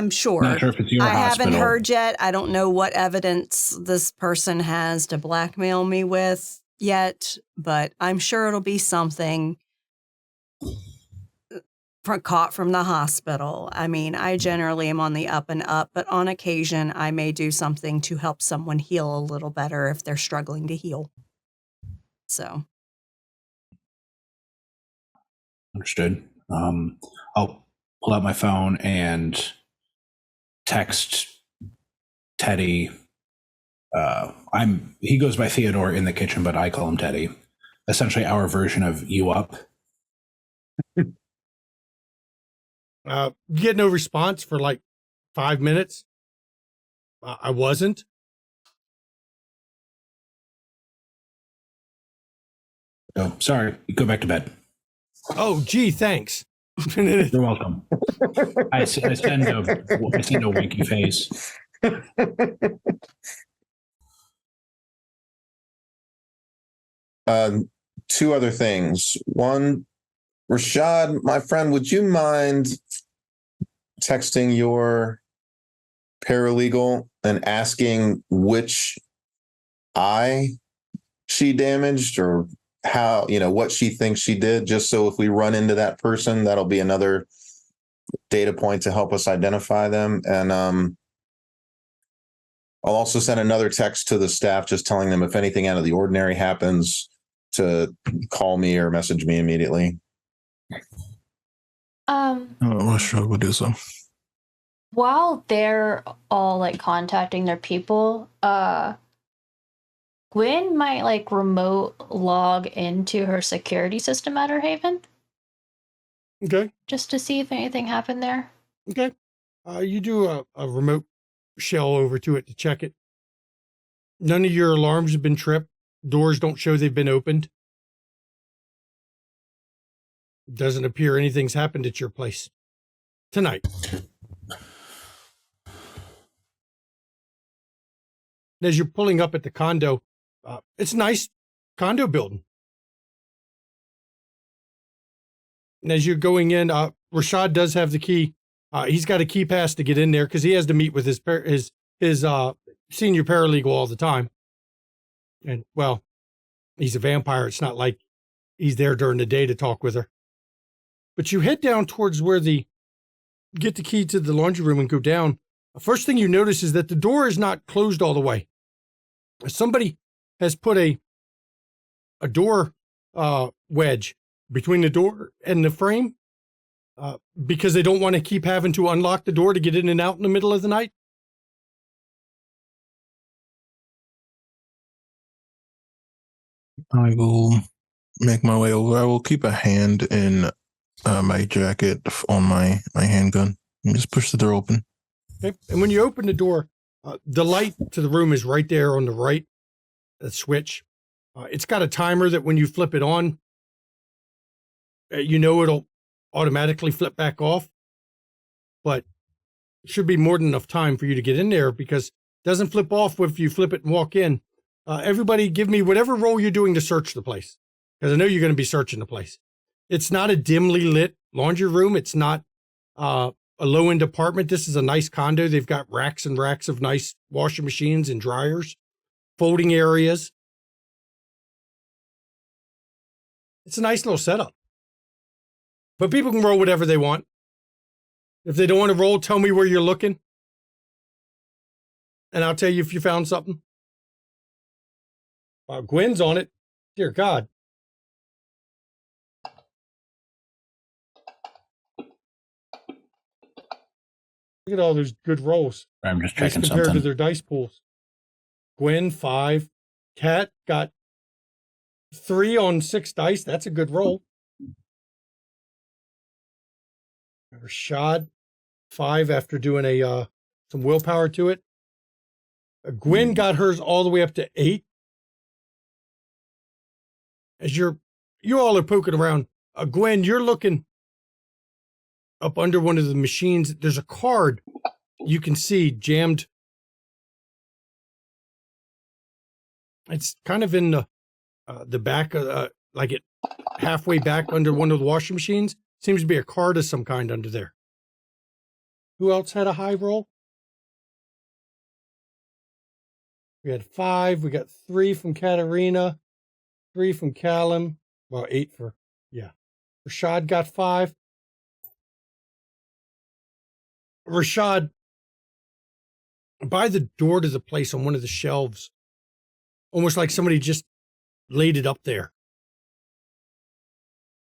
sure. Not sure if it's your hospital. Haven't heard yet. I don't know what evidence this person has to blackmail me with yet, but I'm sure it'll be something caught from the hospital. I mean, I generally am on the up and up, but on occasion I may do something to help someone heal a little better if they're struggling to heal. So. Understood. I'll pull out my phone and text Teddy. He goes by Theodore in the kitchen, but I call him Teddy. Essentially our version of you up. Get no response for like 5 minutes. I wasn't. Oh, sorry. Go back to bed. Oh, gee, thanks. You're welcome. I send a winky face. Two other things. One, Rashad, my friend, would you mind texting your paralegal and asking which eye she damaged or how, what she thinks she did, just so if we run into that person, that'll be another data point to help us identify them. And I'll also send another text to the staff just telling them if anything out of the ordinary happens to call me or message me immediately. I'm sure we'll do so. While they're all like contacting their people, Gwen might like remote log into her security system at her haven. Okay. Just to see if anything happened there. Okay. You do a remote shell over to it to check it. None of your alarms have been tripped. Doors don't show they've been opened. Doesn't appear anything's happened at your place tonight. As you're pulling up at the condo, it's a nice condo building. And as you're going in, Rashad does have the key. He's got a key pass to get in there because he has to meet with his senior paralegal all the time. And, well, he's a vampire. It's not like he's there during the day to talk with her. But you head down towards where get the key to the laundry room and go down. The first thing you notice is that the door is not closed all the way. Somebody has put a door wedge between the door and the frame because they don't want to keep having to unlock the door to get in and out in the middle of the night. I will make my way over. I will keep a hand in my jacket on my handgun and just push the door open. Okay. And when you open the door, the light to the room is right there on the right, the switch. It's got a timer that when you flip it on, it'll automatically flip back off. But it should be more than enough time for you to get in there because it doesn't flip off if you flip it and walk in. Everybody give me whatever role you're doing to search the place, because I know you're going to be searching the place. It's not a dimly lit laundry room. It's not a low-end apartment. This is a nice condo. They've got racks and racks of nice washing machines and dryers, folding areas. It's a nice little setup. But people can roll whatever they want. If they don't want to roll, tell me where you're looking, and I'll tell you if you found something. Gwen's on it. Dear God. Look at all those good rolls. I'm just checking compared something. to their dice pools. Gwen, 5. Kat got 3 on 6 dice. That's a good roll. Rashad, 5 after doing some willpower to it. Gwen got hers all the way up to 8. As you all are poking around, Gwen, you're looking up under one of the machines. There's a card you can see jammed. It's kind of in the back, like it halfway back under one of the washing machines. Seems to be a card of some kind under there. Who else had a high roll? We had 5. We got 3 from Katarina, 3 from Callum. Well, 8 for, yeah. Rashad got 5. Rashad, by the door to the place on one of the shelves, almost like somebody just laid it up there,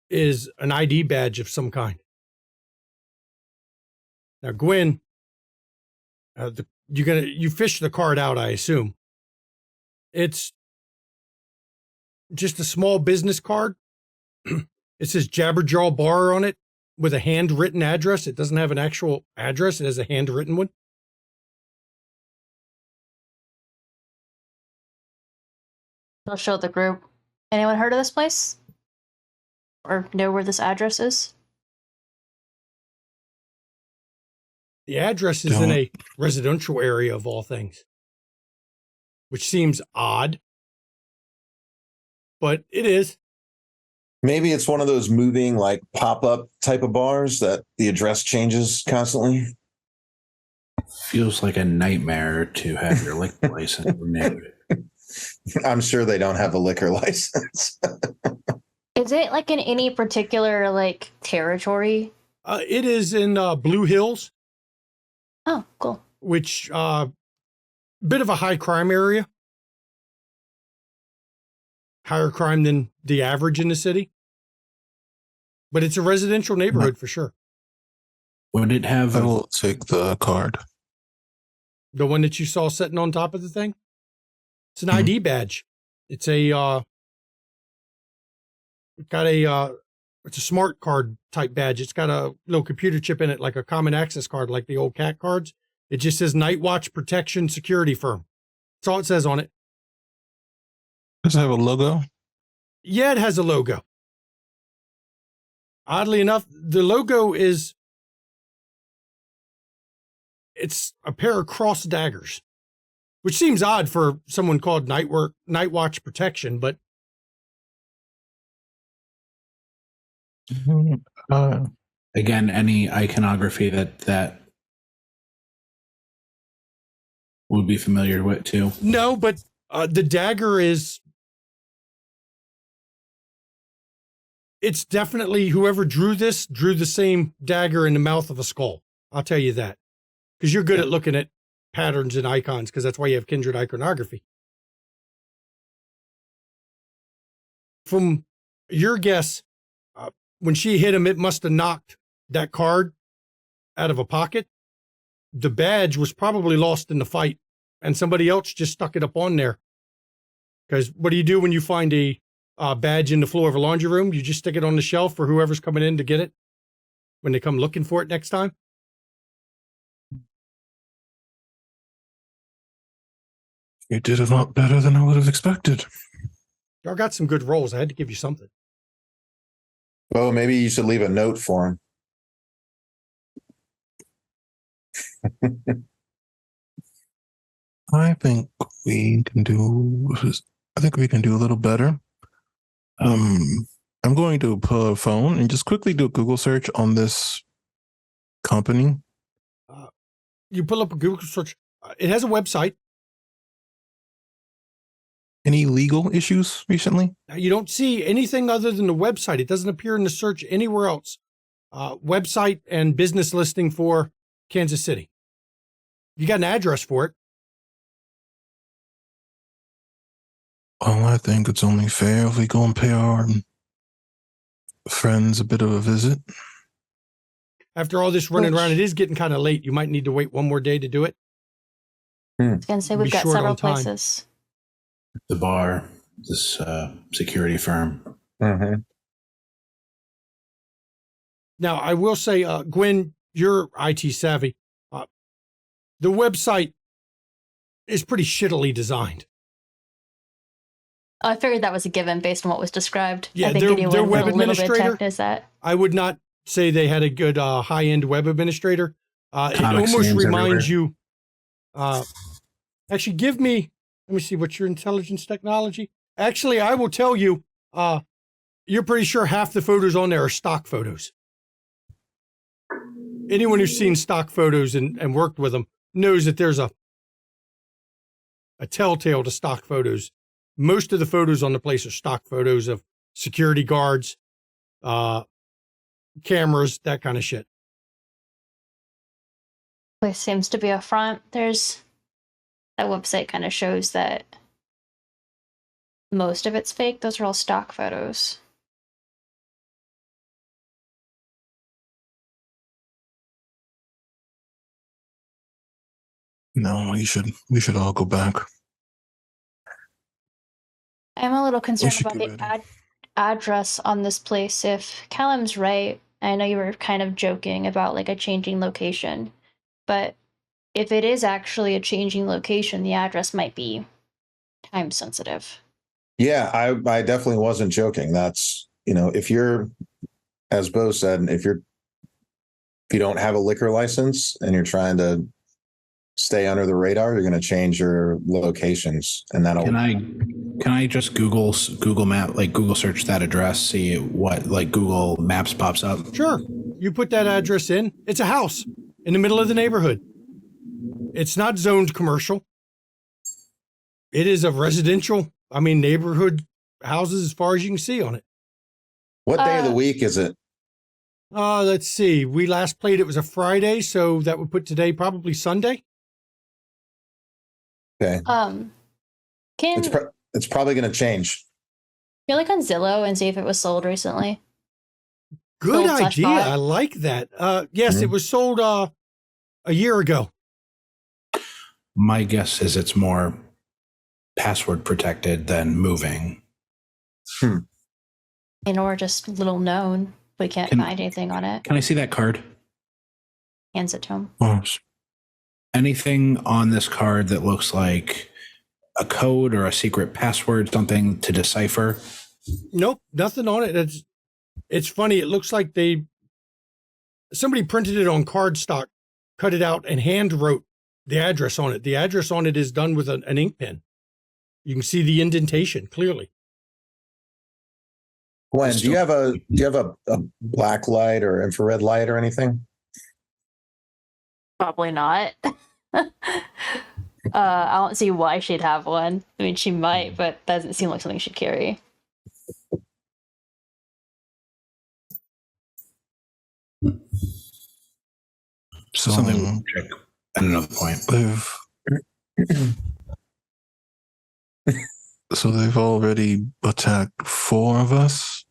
is an ID badge of some kind. Now, Gwen, you fish the card out, I assume. It's just a small business card. It says Jabberjaw Bar on it with a handwritten address. It doesn't have an actual address. It has a handwritten one. I'll show the group. Anyone heard of this place? Or know where this address is? The address is in a residential area of all things, which seems odd, but it is. Maybe it's one of those moving, like pop-up type of bars that the address changes constantly. Feels like a nightmare to have your liquor license renewed. I'm sure they don't have a liquor license. Is it like in any particular like territory? It is in Blue Hills. Oh, cool. Which bit of a high crime area. Higher crime than the average in the city. But it's a residential neighborhood for sure. Would it have? I will take the card. The one that you saw sitting on top of the thing? It's an ID badge. It's it's a smart card type badge. It's got a little computer chip in it, like a common access card, like the old CAT cards. It just says Night Watch Protection Security Firm. That's all it says on it. Does it have a logo? Yeah, it has a logo. Oddly enough, the logo it's a pair of crossed daggers, which seems odd for someone called Night Watch Protection, but Again, any iconography that would be familiar with too. no, but the dagger it's definitely whoever drew the same dagger in the mouth of a skull. I'll tell you that. Because you're good at looking at patterns and icons, because that's why you have kindred iconography. From your guess, when she hit him, it must have knocked that card out of a pocket. The badge was probably lost in the fight, and somebody else just stuck it up on there. Because what do you do when you find a badge in the floor of a laundry room. You just stick it on the shelf for whoever's coming in to get it when they come looking for it next time. You did a lot better than I would have expected. Y'all got some good rolls. I had to give you something. Well, maybe you should leave a note for him. I think we can do a little better. I'm going to pull a phone and just quickly do a Google search on this company. You pull up a Google search. It has a website. Any legal issues recently? You don't see anything other than the website. It doesn't appear in the search anywhere else. Website and business listing for Kansas City. You got an address for it. Well, I think it's only fair if we go and pay our friends a bit of a visit. After all this running around, it is getting kind of late. You might need to wait one more day to do it. I was going to say, we've got several places. The bar, this security firm. Mm-hmm. Now, I will say, Gwen, you're IT savvy. The website is pretty shittily designed. I figured that was a given based on what was described. Yeah, I think their web a little bit administrator tech is that. I would not say they had a good high-end web administrator. It Comic almost Sans reminds you. Actually, let me see, what's your intelligence technology? Actually, I will tell you, you're pretty sure half the photos on there are stock photos. Anyone who's seen stock photos and worked with them knows that there's a telltale to stock photos. Most of the photos on the place are stock photos of security guards, cameras, that kind of shit. Place seems to be a front. That website kind of shows that most of it's fake. Those are all stock photos. No, we should all go back. I'm a little concerned should about get the ready. address on this place. If Callum's right, I know you were kind of joking about like a changing location, but if it is actually a changing location, the address might be time sensitive. Yeah, I definitely wasn't joking. That's, if you're, as Bo said, if you don't have a liquor license and you're trying to stay under the radar, you're going to change your locations, and that'll. Can I just Google Map, like Google search that address, see what like Google Maps pops up? Sure. You put that address in. It's a house in the middle of the neighborhood. It's not zoned commercial. It is a residential, neighborhood houses as far as you can see on it. What day of the week is it? Let's see. We last played, it was a Friday, so that would put today probably Sunday. Okay. It's probably going to change. Feel like on Zillow and see if it was sold recently. Good Sold idea. /bought. I like that. Yes, It was sold a year ago. My guess is it's more password protected than moving. Or just little known. We can't find anything on it. Can I see that card? Hands it to him. Anything on this card that looks like a code or a secret password, something to decipher? Nope, nothing on it. It's funny. It looks like somebody printed it on cardstock, cut it out, and hand wrote the address on it. The address on it is done with an ink pen. You can see the indentation clearly. Gwen, do you have a black light or infrared light or anything? Probably not. I don't see why she'd have one. She might, but doesn't seem like something she'd carry. So Something we'll check at another point. They've already attacked 4 of us.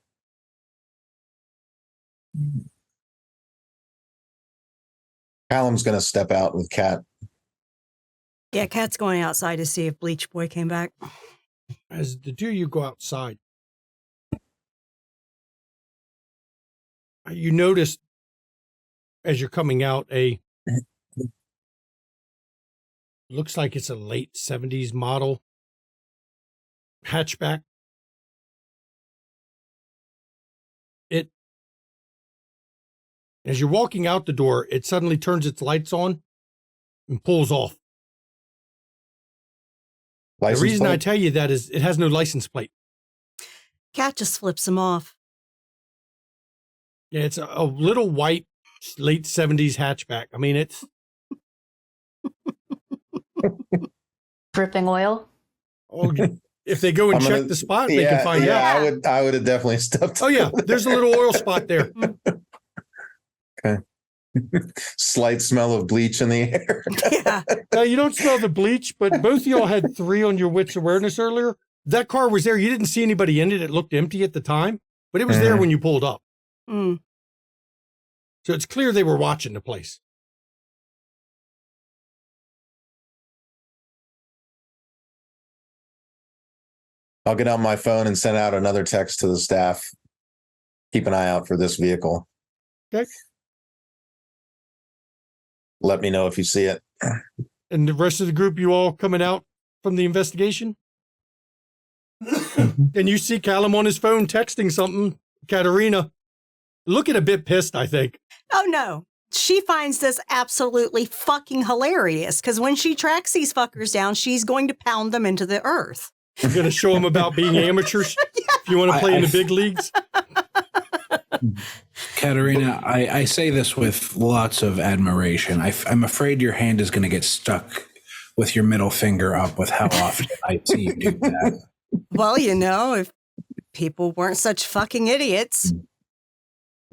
Callum's going to step out with Kat. Yeah, Kat's going outside to see if Bleach Boy came back. As the two of you go outside, You notice as you're coming out looks like it's a late 70s model hatchback. As you're walking out the door, it suddenly turns its lights on and pulls off. The reason I tell you that is it has no license plate. Cat just flips him off. Yeah, it's a little white, late 70s hatchback. I mean, it's... Dripping oil? Oh, if they go and check the spot, they can find out. I would have definitely stepped. Oh, yeah, there's a little oil spot there. Okay. Slight smell of bleach in the air. Yeah. Now, you don't smell the bleach, but both of y'all had 3 on your wits awareness earlier. That car was there. You didn't see anybody in it. It looked empty at the time, but it was there when you pulled up. Mm. So it's clear they were watching the place. I'll get on my phone and send out another text to the staff. Keep an eye out for this vehicle. Okay. Let me know if you see it. And the rest of the group, you all coming out from the investigation? And you see Callum on his phone texting something. Katerina, looking a bit pissed, I think. Oh, no. She finds this absolutely fucking hilarious because when she tracks these fuckers down, she's going to pound them into the earth. You're going to show them about being amateurs? Yeah. If you want to play in the big leagues? Katerina, I say this with lots of admiration. I'm afraid your hand is going to get stuck with your middle finger up with how often I see you do that. Well, you know, if people weren't such fucking idiots.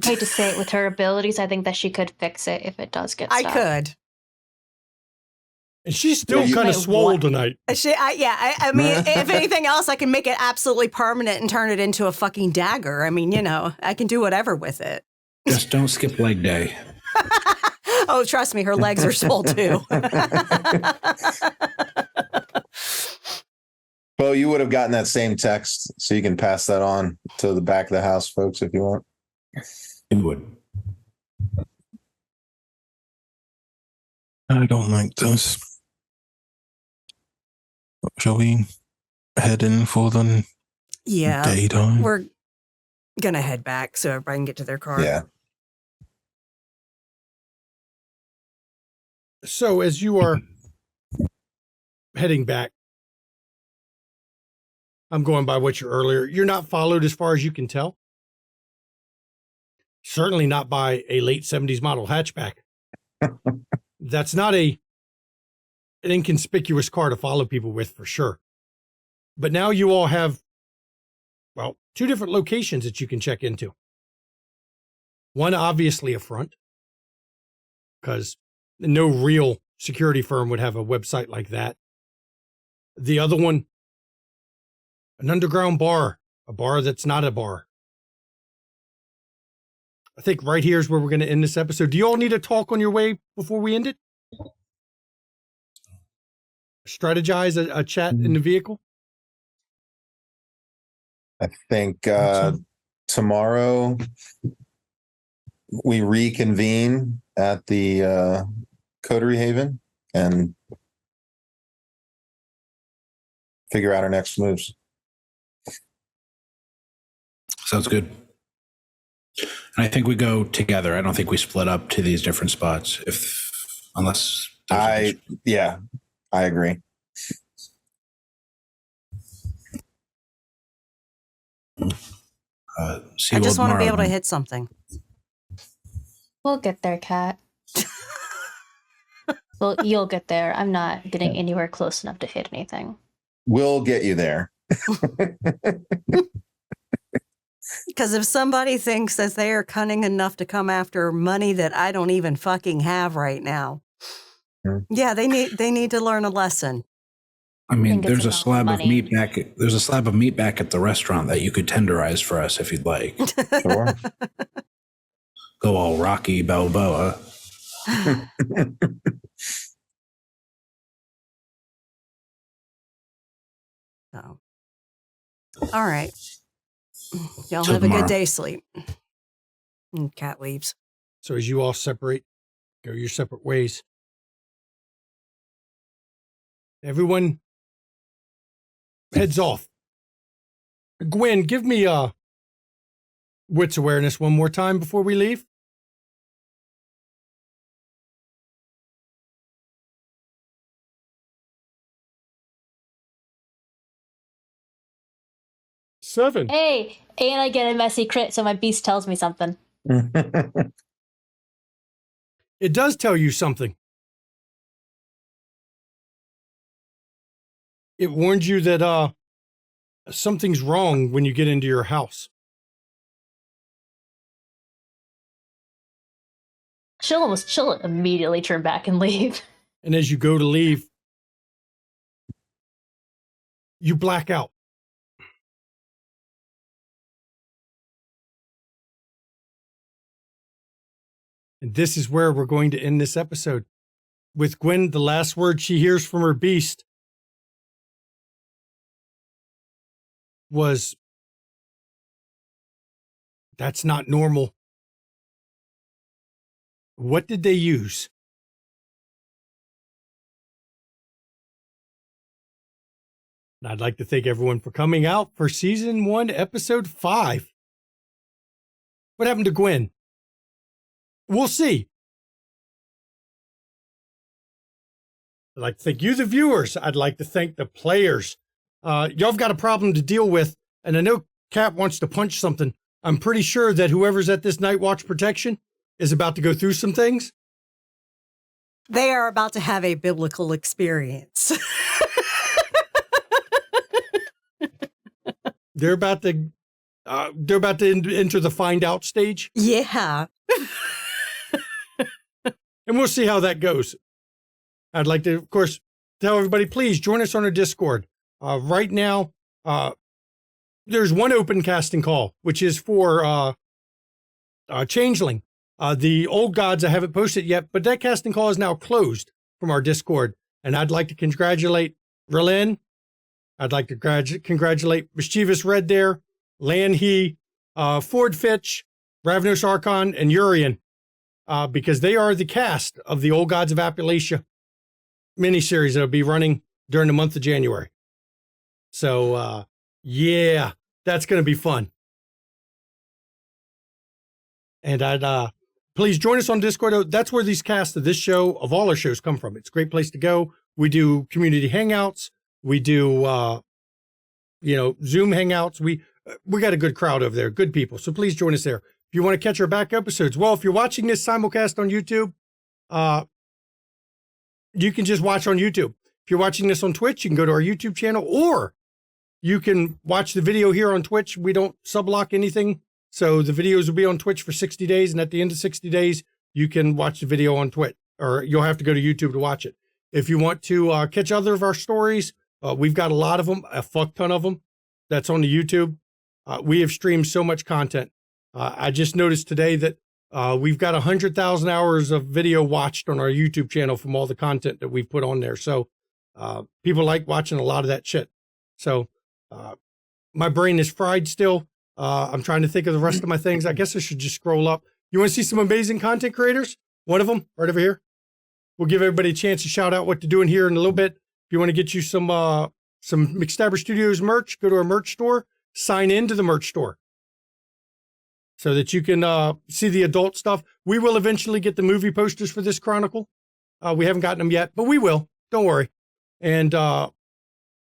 I hate to say it, with her abilities, I think that she could fix it if it does get stuck. I could. And she's still kind of swole tonight. I mean, if anything else, I can make it absolutely permanent and turn it into a fucking dagger. I mean, you know, I can do whatever with it. Just don't skip leg day. Oh, trust me, her legs are swole too. Bo, you would have gotten that same text, so you can pass that on to the back of the house, folks, if you want. It would. I don't like this. Shall we head in for the daytime? We're going to head back so everybody can get to their car. Yeah. So as you are heading back, I'm going by what you're not followed as far as you can tell. Certainly not by a late 70s model hatchback. That's not an inconspicuous car to follow people with for sure. But now you all have, well, 2 different locations that you can check into. One, obviously a front, because no real security firm would have a website like that. The other one, an underground bar, a bar that's not a bar. I think right here is where we're going to end this episode. Do you all need to talk on your way before we end it? Strategize a chat in the vehicle? I think tomorrow we reconvene at the Coterie Haven and figure out our next moves. Sounds good. And I think we go together. I don't think we split up to these different spots, unless I agree. I just want to be able to hit something. We'll get there, Kat. Well, you'll get there. I'm not getting anywhere close enough to hit anything. We'll get you there. Because if somebody thinks that they are cunning enough to come after money that I don't even fucking have right now, yeah, they need to learn a lesson. I mean, there's a slab of meat back. There's a slab of meat back at the restaurant that you could tenderize for us if you'd like. Sure. Go all Rocky Balboa. So, all right. Y'all Till have a tomorrow. good day, sleep. And cat leaves. So as you all separate, go your separate ways. Everyone heads off. Gwen, give me wits awareness one more time before we leave. Seven. Hey, and I get a messy crit, so my beast tells me something. It does tell you something. It warns you that something's wrong when you get into your house. She'll immediately turn back and leave. And as you go to leave, you black out. And this is where we're going to end this episode. With Gwen, the last word she hears from her beast was, "That's not normal." What did they use? And I'd like to thank everyone for coming out for season 1, episode 5. What happened to Gwen? We'll see. I'd like to thank you, the viewers. I'd like to thank the players. Y'all have got a problem to deal with, and I know Cat wants to punch something. I'm pretty sure that whoever's at this Night Watch protection is about to go through some things. They are about to have a biblical experience. They're about to enter the find out stage. Yeah. And we'll see how that goes. I'd like to, of course, tell everybody, please join us on our Discord. Right now, there's one open casting call, which is for Changeling. The old gods, I haven't posted yet, but that casting call is now closed from our Discord. And I'd like to congratulate Relin. I'd like to congratulate Mischievous Red there, Lanhe, Ford Fitch, Ravnos Archon, and Urian, because they are the cast of the Old Gods of Appalachia miniseries that'll be running during the month of January. So, yeah, that's going to be fun. And I'd please join us on Discord. That's where these casts of this show, of all our shows, come from. It's a great place to go. We do community hangouts. We do, Zoom hangouts. We got a good crowd over there, good people. So please join us there. If you want to catch our back episodes, well, if you're watching this simulcast on YouTube, you can just watch on YouTube. If you're watching this on Twitch, you can go to our YouTube channel, or you can watch the video here on Twitch. We don't sublock anything. So the videos will be on Twitch for 60 days. And at the end of 60 days, you can watch the video on Twitch, or you'll have to go to YouTube to watch it. If you want to catch other of our stories, we've got a lot of them, a fuck ton of them. That's on the YouTube. We have streamed so much content. I just noticed today that we've got 100,000 hours of video watched on our YouTube channel from all the content that we've put on there. So people like watching a lot of that shit. So my brain is fried still. I'm trying to think of the rest of my things. I guess I should just scroll up. You want to see some amazing content creators? One of them right over here. We'll give everybody a chance to shout out what they're doing here in a little bit. If you want to get you some McStabber Studios merch, go to our merch store, sign into the merch store so that you can see the adult stuff. We will eventually get the movie posters for this Chronicle. We haven't gotten them yet, but we will. Don't worry. And,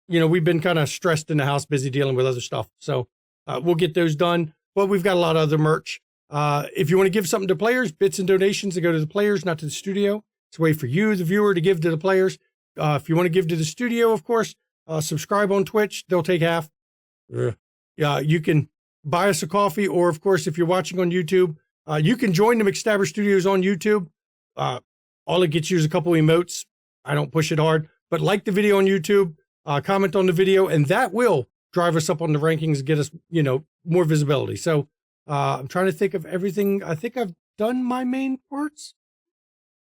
we've been kind of stressed in the house, busy dealing with other stuff. So we'll get those done. But we've got a lot of other merch. If you want to give something to players, bits and donations that go to the players, not to the studio. It's a way for you, the viewer, to give to the players. If you want to give to the studio, of course, subscribe on Twitch. They'll take half. You can buy us a coffee, or, of course, if you're watching on YouTube, you can join the McStabber Studios on YouTube. All it gets you is a couple emotes. I don't push it hard, but like the video on YouTube, comment on the video, and that will drive us up on the rankings and get us, more visibility. So I'm trying to think of everything. I think I've done my main parts.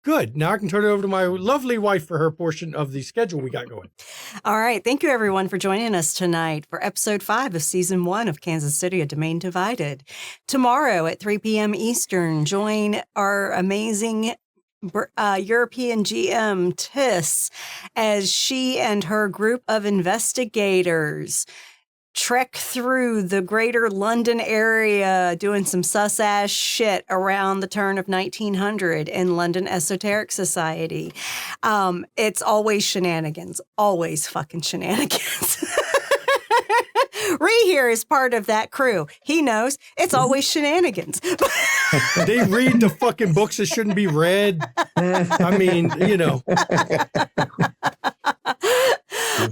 Good. Now I can turn it over to my lovely wife for her portion of the schedule we got going. All right. Thank you, everyone, for joining us tonight for episode 5 of season 1 of Kansas City, A Domain Divided. Tomorrow at 3 p.m. Eastern, join our amazing European GM Tiss as she and her group of investigators trek through the greater London area doing some sus-ass shit around the turn of 1900 in London Esoteric Society. It's always shenanigans, always fucking shenanigans. Ree here is part of that crew. He knows it's always shenanigans. They read the fucking books that shouldn't be read. I mean, you know.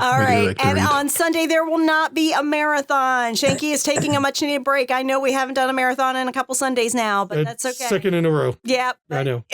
All right. And on Sunday, there will not be a marathon. Shanky is taking a much needed break. I know we haven't done a marathon in a couple Sundays now, but that's okay. Second in a row. Yeah. I know.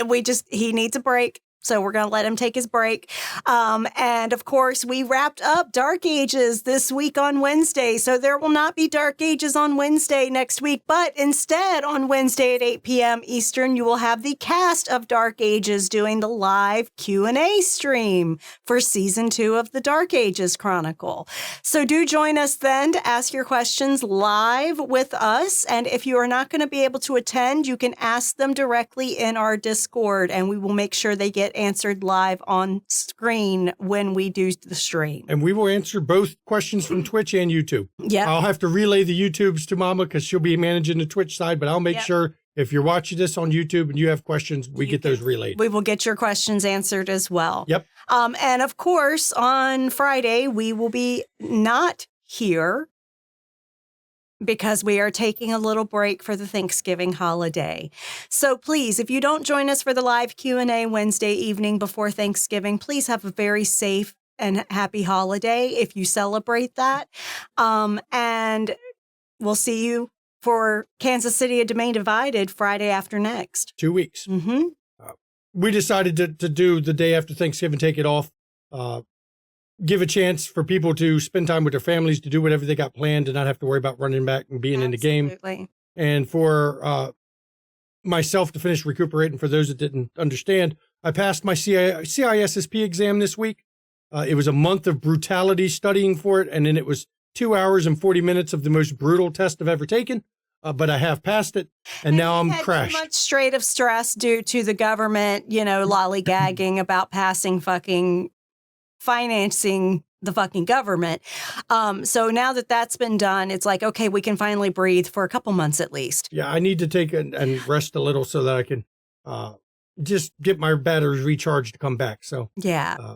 He needs a break. So we're going to let him take his break. And of course, we wrapped up Dark Ages this week on Wednesday. So there will not be Dark Ages on Wednesday next week. But instead, on Wednesday at 8 p.m. Eastern, you will have the cast of Dark Ages doing the live Q&A stream for season 2 of the Dark Ages Chronicle. So do join us then to ask your questions live with us. And if you are not going to be able to attend, you can ask them directly in our Discord, and we will make sure they get answered live on screen when we do the stream. And we will answer both questions from Twitch and YouTube. Yeah. I'll have to relay the YouTubes to Mama because she'll be managing the Twitch side, but I'll make sure if you're watching this on YouTube and you have questions, we get those relayed. We will get your questions answered as well. Yep. And of course, on Friday, we will be not here because we are taking a little break for the Thanksgiving holiday. So please, if you don't join us for the live Q&A Wednesday evening before Thanksgiving, please have a very safe and happy holiday if you celebrate that. And we'll see you for Kansas City, A Domain Divided Friday after next. 2 weeks. Mm-hmm. We decided to do the day after Thanksgiving, take it off. Give a chance for people to spend time with their families, to do whatever they got planned, and not have to worry about running back and being in the game. And for myself to finish recuperating, for those that didn't understand, I passed my CISSP exam this week. It was a month of brutality studying for it, and then it was 2 hours and 40 minutes of the most brutal test I've ever taken. But I have passed it, and now I'm crashed. Too much straight of stress due to the government, lollygagging about passing fucking financing the fucking government. So now that that's been done, it's like, okay, we can finally breathe for a couple months at least. Yeah, I need to take and rest a little so that I can just get my batteries recharged to come back. So yeah.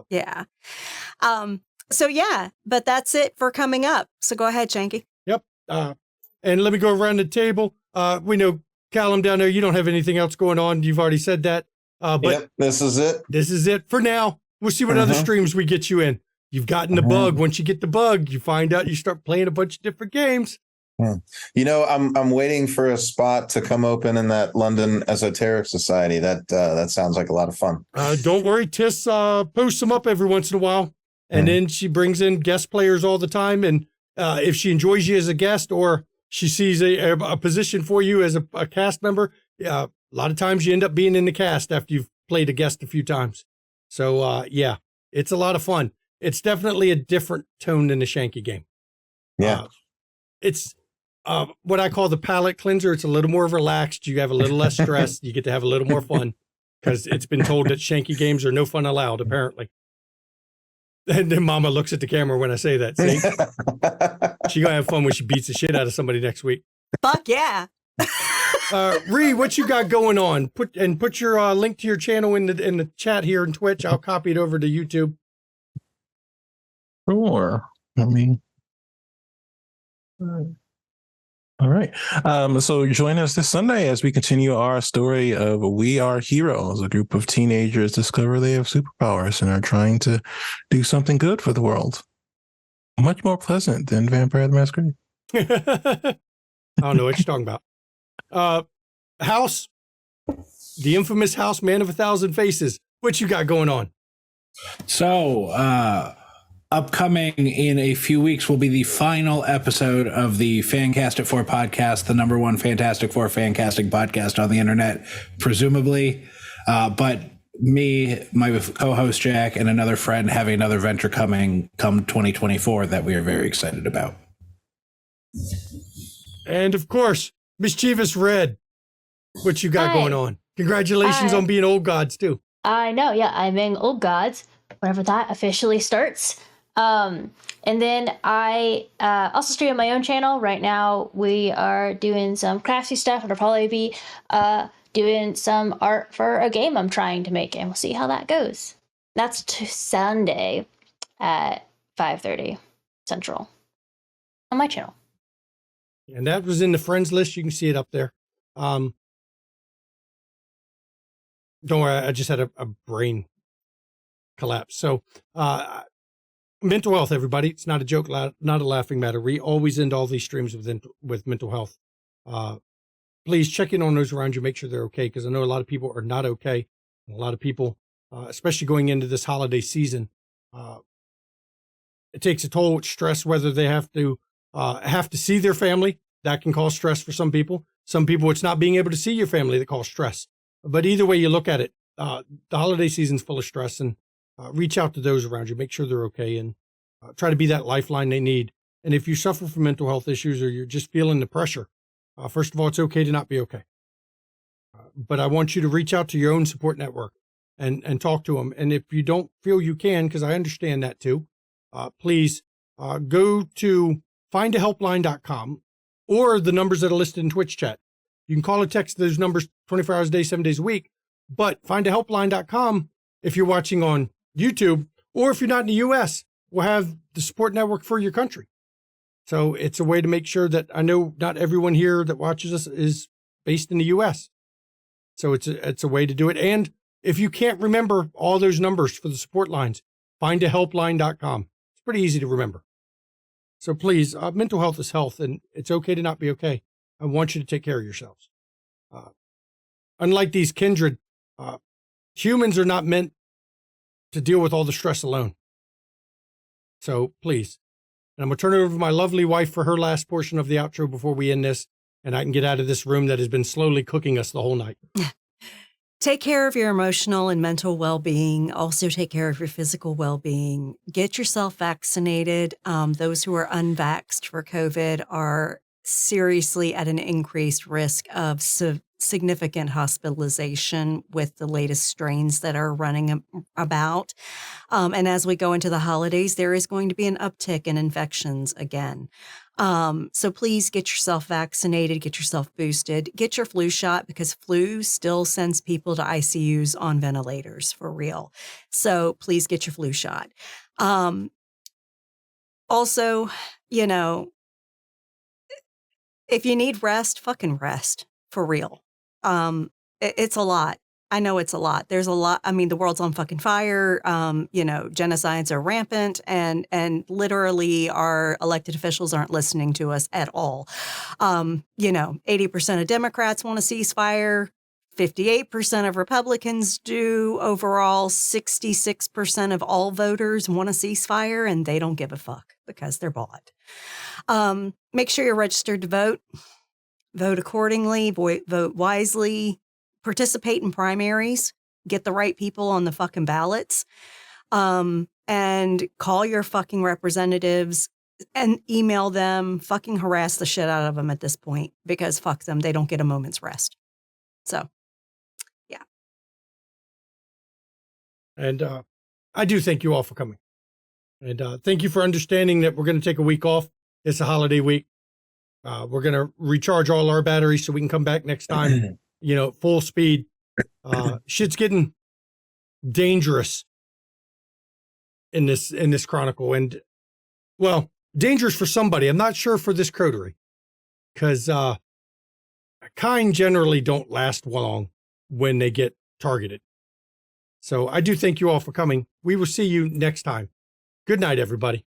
But that's it for coming up. So go ahead, Shanky. Yep. And let me go around the table. We know, Callum, down there, you don't have anything else going on. You've already said that. But this is it. This is it for now. We'll see what other streams we get you in. You've gotten the bug. Once you get the bug, you find out you start playing a bunch of different games. I'm waiting for a spot to come open in that London Esoteric Society. That sounds like a lot of fun. Don't worry, Tiss posts them up every once in a while, and then she brings in guest players all the time. And if she enjoys you as a guest, or she sees a position for you as a cast member, a lot of times you end up being in the cast after you've played a guest a few times. So, it's a lot of fun. It's definitely a different tone than the Shanky game. Yeah. It's what I call the palate cleanser. It's a little more relaxed. You have a little less stress. You get to have a little more fun because it's been told that Shanky games are no fun allowed, apparently. And then Mama looks at the camera when I say that. See? She going to have fun when she beats the shit out of somebody next week. Fuck yeah. Ree, what you got going on? Put your link to your channel in the chat here in Twitch. I'll copy it over to YouTube. Sure. All right. So join us this Sunday as we continue our story of We Are Heroes. A group of teenagers discover they have superpowers and are trying to do something good for the world. Much more pleasant than Vampire the Masquerade. I don't know what you're talking about. House, the infamous House, Man of 1,000 Faces. What you got going on? So, upcoming in a few weeks will be the final episode of the Fancastic 4 podcast, the number one Fantastic Four fancasting podcast on the internet, presumably. But me, my co-host Jack, and another friend having another venture coming come 2024 that we are very excited about. And of course, Mischievous Red, what you got Hi. going on? Congratulations Hi. on being old gods too. I know, yeah, I'm in Old Gods, whenever that officially starts. And then I also stream on my own channel. Right now, we are doing some crafty stuff, and I'll probably be doing some art for a game I'm trying to make, and we'll see how that goes. That's Sunday at 5:30 Central on my channel. And that was in the friends list. You can see it up there. Don't worry, I just had a brain collapse. So, mental health, everybody. It's not a joke, not a laughing matter. We always end all these streams with mental health. Please check in on those around you, make sure they're okay, because I know a lot of people are not okay. And a lot of people, especially going into this holiday season, it takes a toll with stress, whether they have to see their family. That can cause stress for some people. Some people, it's not being able to see your family that cause stress. But either way you look at it, the holiday season's full of stress, and reach out to those around you, make sure they're okay, and try to be that lifeline they need. And if you suffer from mental health issues or you're just feeling the pressure, first of all, it's okay to not be okay. But I want you to reach out to your own support network and talk to them. And if you don't feel you can, because I understand that too, please go to findahelpline.com or the numbers that are listed in Twitch chat. You can call or text those numbers 24 hours a day, 7 days a week. But findahelpline.com, if you're watching on YouTube, or if you're not in the U.S., will have the support network for your country. So it's a way to make sure that I know not everyone here that watches us is based in the U.S. So it's a way to do it. And if you can't remember all those numbers for the support lines, findahelpline.com. It's pretty easy to remember. So please, mental health is health, and it's okay to not be okay. I want you to take care of yourselves. Unlike these kindred, humans are not meant to deal with all the stress alone. So please. And I'm going to turn it over to my lovely wife for her last portion of the outro before we end this, and I can get out of this room that has been slowly cooking us the whole night. Take care of your emotional and mental well-being. Also take care of your physical well-being. Get yourself vaccinated. Those who are unvaxxed for COVID are seriously at an increased risk of significant hospitalization with the latest strains that are running about. And as we go into the holidays, there is going to be an uptick in infections again. So please get yourself vaccinated, get yourself boosted, get your flu shot, because flu still sends people to ICUs on ventilators for real. So please get your flu shot. Also, you know, if you need rest, fucking rest for real. It's a lot. I know it's a lot. There's a lot. I mean, the world's on fucking fire. Genocides are rampant, and literally our elected officials aren't listening to us at all. 80% of Democrats want a ceasefire. 58% of Republicans do. Overall, 66% of all voters want a ceasefire, and they don't give a fuck because they're bought. Make sure you're registered to vote. Vote accordingly. Vote wisely. Participate in primaries. Get the right people on the fucking ballots. And call your fucking representatives and email them. Fucking harass the shit out of them at this point, because fuck them. They don't get a moment's rest. So, yeah. And I do thank you all for coming. And thank you for understanding that we're going to take a week off. It's a holiday week. We're going to recharge all our batteries so we can come back next time, full speed. Shit's getting dangerous in this chronicle. And, well, dangerous for somebody. I'm not sure for this coterie, because kind generally don't last long when they get targeted. So I do thank you all for coming. We will see you next time. Good night, everybody.